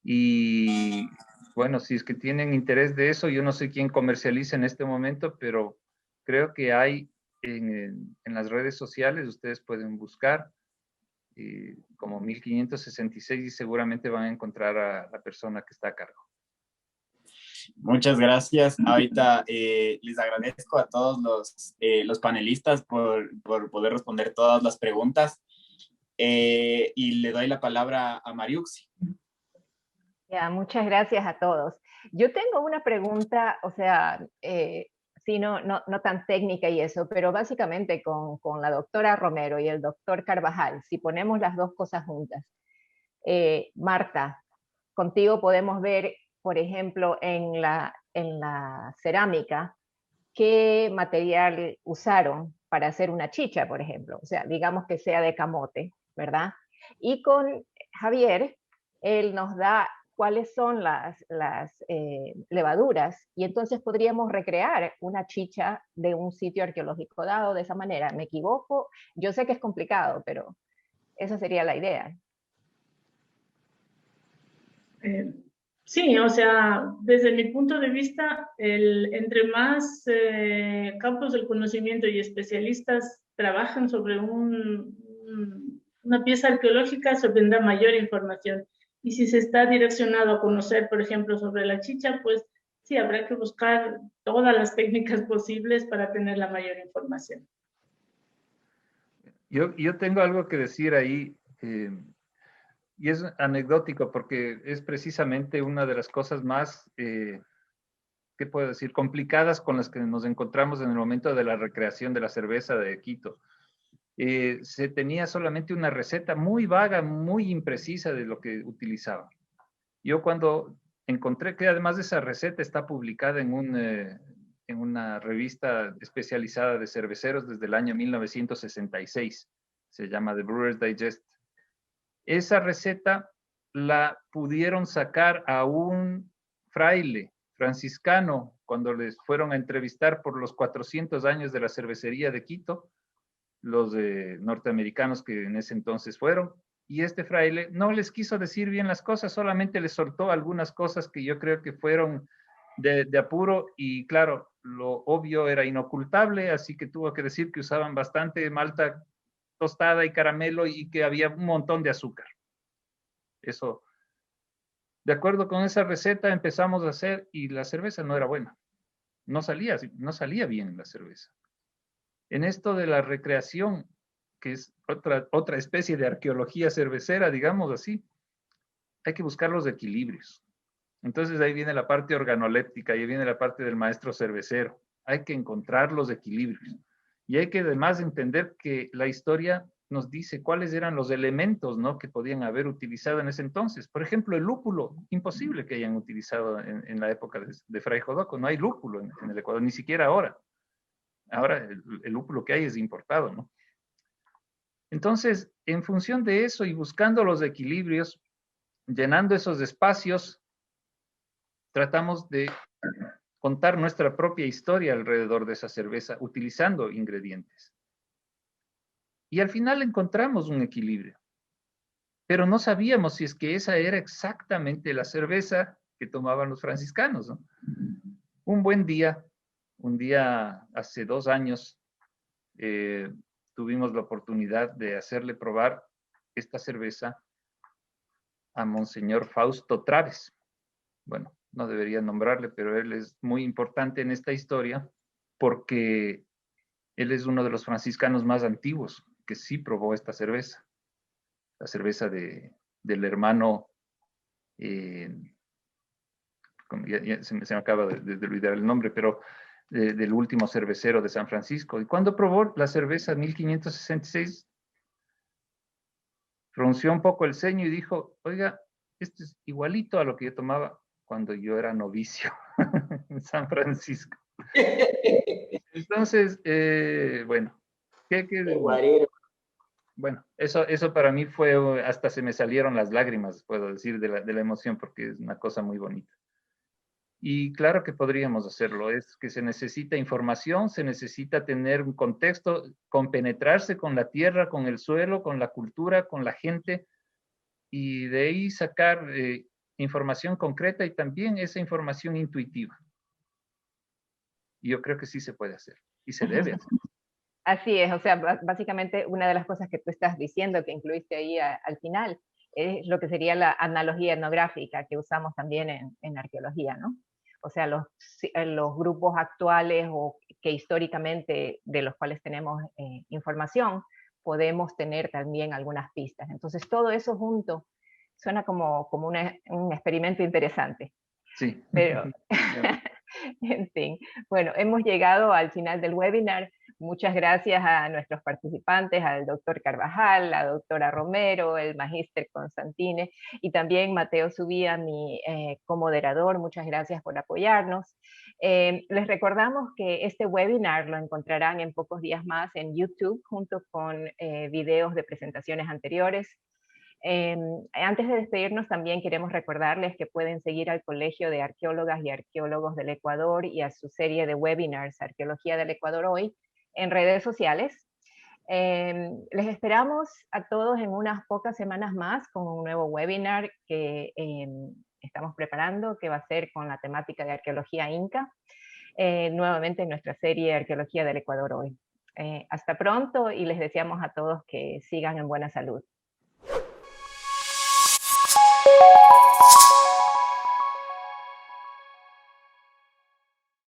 Y bueno, si es que tienen interés de eso, yo no sé quién comercializa en este momento, pero creo que hay en las redes sociales, ustedes pueden buscar como 1566 y seguramente van a encontrar a la persona que está a cargo. Muchas gracias. Ahorita les agradezco a todos los panelistas por poder responder todas las preguntas. Y le doy la palabra a Mariuxi. Ya, muchas gracias a todos. Yo tengo una pregunta, o sea, sí, no tan técnica y eso, pero básicamente con la doctora Romero y el doctor Carvajal, si ponemos las dos cosas juntas. Marta, contigo podemos ver, por ejemplo, en la cerámica, qué material usaron para hacer una chicha, por ejemplo. O sea, digamos que sea de camote, ¿verdad? Y con Javier, él nos da cuáles son las levaduras, y entonces podríamos recrear una chicha de un sitio arqueológico dado de esa manera. ¿Me equivoco? Yo sé que es complicado, pero esa sería la idea. Sí, o sea, desde mi punto de vista, entre más campos del conocimiento y especialistas trabajan sobre una pieza arqueológica, se obtendrá mayor información. Y si se está direccionado a conocer, por ejemplo, sobre la chicha, pues sí, habrá que buscar todas las técnicas posibles para tener la mayor información. Yo tengo algo que decir ahí, y es anecdótico porque es precisamente una de las cosas más, ¿qué puedo decir?, complicadas con las que nos encontramos en el momento de la recreación de la cerveza de Quito. Se tenía solamente una receta muy vaga, muy imprecisa de lo que utilizaba. Yo cuando encontré que además de esa receta está publicada en una revista especializada de cerveceros desde el año 1966, se llama The Brewer's Digest. Esa receta la pudieron sacar a un fraile franciscano cuando les fueron a entrevistar por los 400 años de la cervecería de Quito, los norteamericanos que en ese entonces fueron, y este fraile no les quiso decir bien las cosas, solamente les soltó algunas cosas que yo creo que fueron de apuro, y claro, lo obvio era inocultable, así que tuvo que decir que usaban bastante malta tostada y caramelo y que había un montón de azúcar. Eso, de acuerdo con esa receta empezamos a hacer y la cerveza no era buena, no salía bien la cerveza. En esto de la recreación, que es otra especie de arqueología cervecera, digamos así, hay que buscar los equilibrios. Entonces ahí viene la parte organoléptica, ahí viene la parte del maestro cervecero. Hay que encontrar los equilibrios. Y hay que además entender que la historia nos dice cuáles eran los elementos, ¿no?, que podían haber utilizado en ese entonces. Por ejemplo, el lúpulo, imposible que hayan utilizado en la época de Fray Jodoco. No hay lúpulo en el Ecuador, ni siquiera ahora. Ahora el lúpulo que hay es importado, ¿no? Entonces, en función de eso y buscando los equilibrios, llenando esos espacios, tratamos de contar nuestra propia historia alrededor de esa cerveza utilizando ingredientes. Y al final encontramos un equilibrio, pero no sabíamos si es que esa era exactamente la cerveza que tomaban los franciscanos, ¿no? Un día hace 2 años, tuvimos la oportunidad de hacerle probar esta cerveza a Monseñor Fausto Traves. Bueno, no debería nombrarle, pero él es muy importante en esta historia porque él es uno de los franciscanos más antiguos que sí probó esta cerveza. La cerveza del hermano, se me acaba de olvidar el nombre, pero del último cervecero de San Francisco. Y cuando probó la cerveza 1566, frunció un poco el ceño y dijo, oiga, esto es igualito a lo que yo tomaba cuando yo era novicio en San Francisco. Entonces, bueno, bueno, eso para mí fue, hasta se me salieron las lágrimas, puedo decir, de la emoción, porque es una cosa muy bonita. Y claro que podríamos hacerlo, es que se necesita información, se necesita tener un contexto, compenetrarse con la tierra, con el suelo, con la cultura, con la gente, y de ahí sacar información concreta y también esa información intuitiva. Y yo creo que sí se puede hacer, y se debe hacer. Así es, o sea, básicamente una de las cosas que tú estás diciendo, que incluiste ahí al final, es lo que sería la analogía etnográfica que usamos también en arqueología, ¿no? O sea, los grupos actuales o que históricamente de los cuales tenemos información, podemos tener también algunas pistas. Entonces, todo eso junto suena como un experimento interesante. Sí. Pero, en fin, bueno, hemos llegado al final del webinar. Muchas gracias a nuestros participantes, al doctor Carvajal, la doctora Romero, el magíster Constantine y también Mateo Subía, mi comoderador. Muchas gracias por apoyarnos. Les recordamos que este webinar lo encontrarán en pocos días más en YouTube junto con videos de presentaciones anteriores. Antes de despedirnos también queremos recordarles que pueden seguir al Colegio de Arqueólogas y Arqueólogos del Ecuador y a su serie de webinars Arqueología del Ecuador Hoy en redes sociales. Les esperamos a todos en unas pocas semanas más con un nuevo webinar que estamos preparando, que va a ser con la temática de arqueología inca, nuevamente en nuestra serie Arqueología del Ecuador Hoy. Hasta pronto y les deseamos a todos que sigan en buena salud.